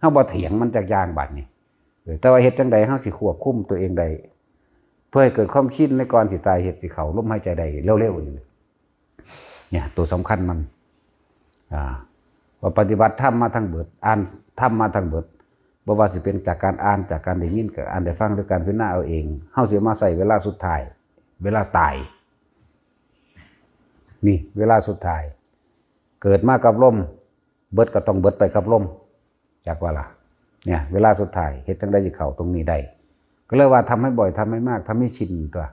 เฮาบ่เถียงมันจากอย่างบัดนี้แต่ว่าเฮ็ดจังใดเฮาสิควบคุมตัวเองได้เพื่อให้เกิดความชินในก่อนสิตายเฮ็ดสิเข้าลมหายใจได้เร็วๆนี่เนี่ยตัวสำคัญมันว่าปฏิบัติธรรมมาทั้งเบิดอ่านธรรมมาทั้งเบิดบ่ว่าสิเป็นจากการอ่านจากการได้ยินกับอ่านได้ฟังหรือการพิจารณาเอาเองเฮาสิมาใส่เวลาสุดท้ายเวลาตายนี่เวลาสุดท้ายเกิดมากับลมเบิดก็ต้องเบิดไปกับลมจากว่าล่ะเนี่ยเวลาสุดท้ายเฮ็ดจังได๋สิเข้าตรงนี้ได้ก็เลยว่าทำให้บ่อยทำให้มากทำให้ชินตัว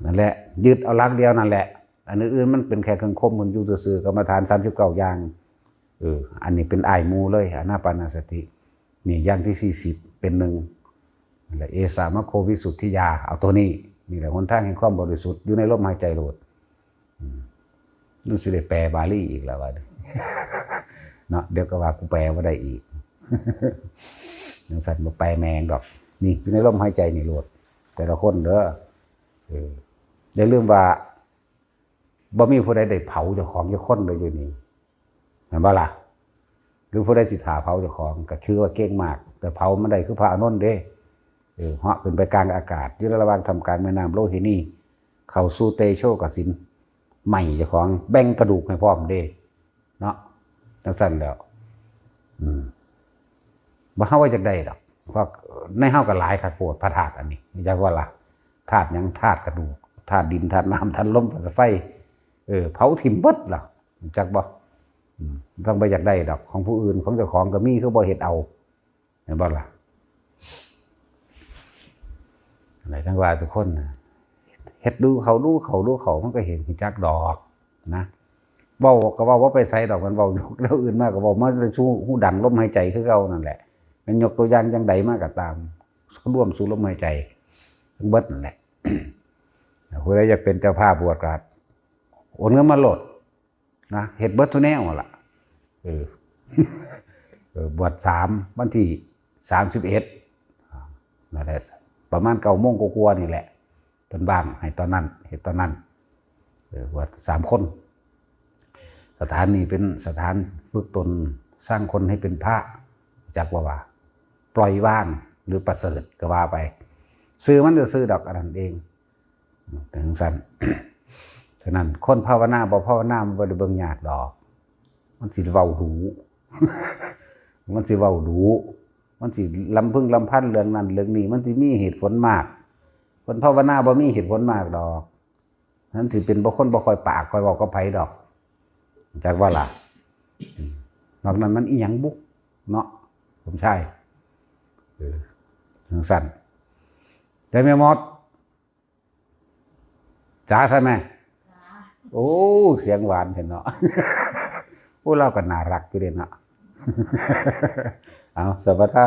นั่นแหละยึดเอาหลักเดียวนั่นแหละอันอื่นมันเป็นแค่เครื่องคมมันอยู่ซื่อๆกรรมฐาน39อย่างอันนี้เป็นอ้ายหมู่เลยอานาปานสตินี่อย่างที่40เป็น1นั่นแหละเอสามะโควิสุทธิยาเอาตัวนี้นี่แหละหนทางแห่งความบริสุทธิ์อยู่ในลมหายใจโลดนู่นสิได้แปลบาลีอีกแล้วว่าเนาะเดี๋ยวก็ว่ากูแปลบ่ได้อีกจังซั่นบ่แปลแมงดอกนี่อยู่ในลมหายใจนี่โลดแต่ละคนเด้ออย่าลืมว่าบ่มีผู้ใดได้เผาเจ้าของเจ้าคนเลยอยู่นี่เห็นบ่ล่ะหรือผู้ใดสิถาเผาเจ้าของก็คือว่าเก่งมากแต่เผามันได้คือพระอานนท์เด้เหาะขึ้นไปกลางอากาศอยู่ระหว่างทำการแม่น้ำโลหินีเข้าสู่เตโชกสินใหม่เจ้าของแบ่งกระดูกให้พร้อมเด้เนาะจังซั่นแล้วบ่เฮาว่าจักได้ดอกเพราะในเฮาก็หลายคักโพดพระธาตุอันนี้จักว่าล่ะธาตุหยังธาตุกระดูกธาตุดินธาตุน้ำธาตุลมธาตุไฟเผาถิ่มเบิดล่ะจักบ่ต้องไปอยากได้ดอกของผู้อื่นของเจ้าของก็มีคือบ่เฮ็ดเอาเห็นบ่ล่ะอะไรทั้งว่าทุกคนเฮ็ดดูเขามันก็เห็นจักดอกนะเว้าก็เว้าว่าไปไสดอกมันเว้าแล้วอื่นมากก็เว้ามาสู่หูดังลมหายใจคือเก่านั่นแหละมันยกตัวอย่างจังใดมาก็ตามร่วมสู่ลมหายใจทั้งเบิดนั่นแหละผู้ใดอยากเป็นเจ้าภาพบวชก็โอนเงินมาโหลดนะเฮ็ดเบิดทุกแนวล่ะบวช3วันที่31นั่นแหละประมาณ9 โมงกว่าๆนี่แหละเพิ่นบ้างให้ตอนนั้นเฮ็ดตอนนั้นบวช3 คนสถานนี้เป็นสถานฝึกตนสร้างคนให้เป็นพระจักว่าปล่อยว่างหรือประเสริฐก็ว่าไปซื้อมันจะซื้อดอกอันนั้นเองถึงสั้นฉะนั้นคนภาวนาบ่ภาวนาบ่ได้เบิ่งยากดอกมันสิเว้าดูมันสิเว้าดูมันสิลำพึงลำพันเรื่องนั้นเรื่องนี้มันสิมีเหตุผลมากคนภาวนาบ่มีเหตุผลมากดอกนั้นสิเป็นบ่คนบ่ค่อยปากค่อยเว้ากับไผดอกจักว่าล่ะนอกนั้นมันอีหยังบุเนาะผมใช่จังซั่นได้แม่มดจ๋าใช่ไหมโอ้เสียงหวานเห็นเนาะโอ้เราก็น่ารักอยู่เด้เนาะเอาสวัสดี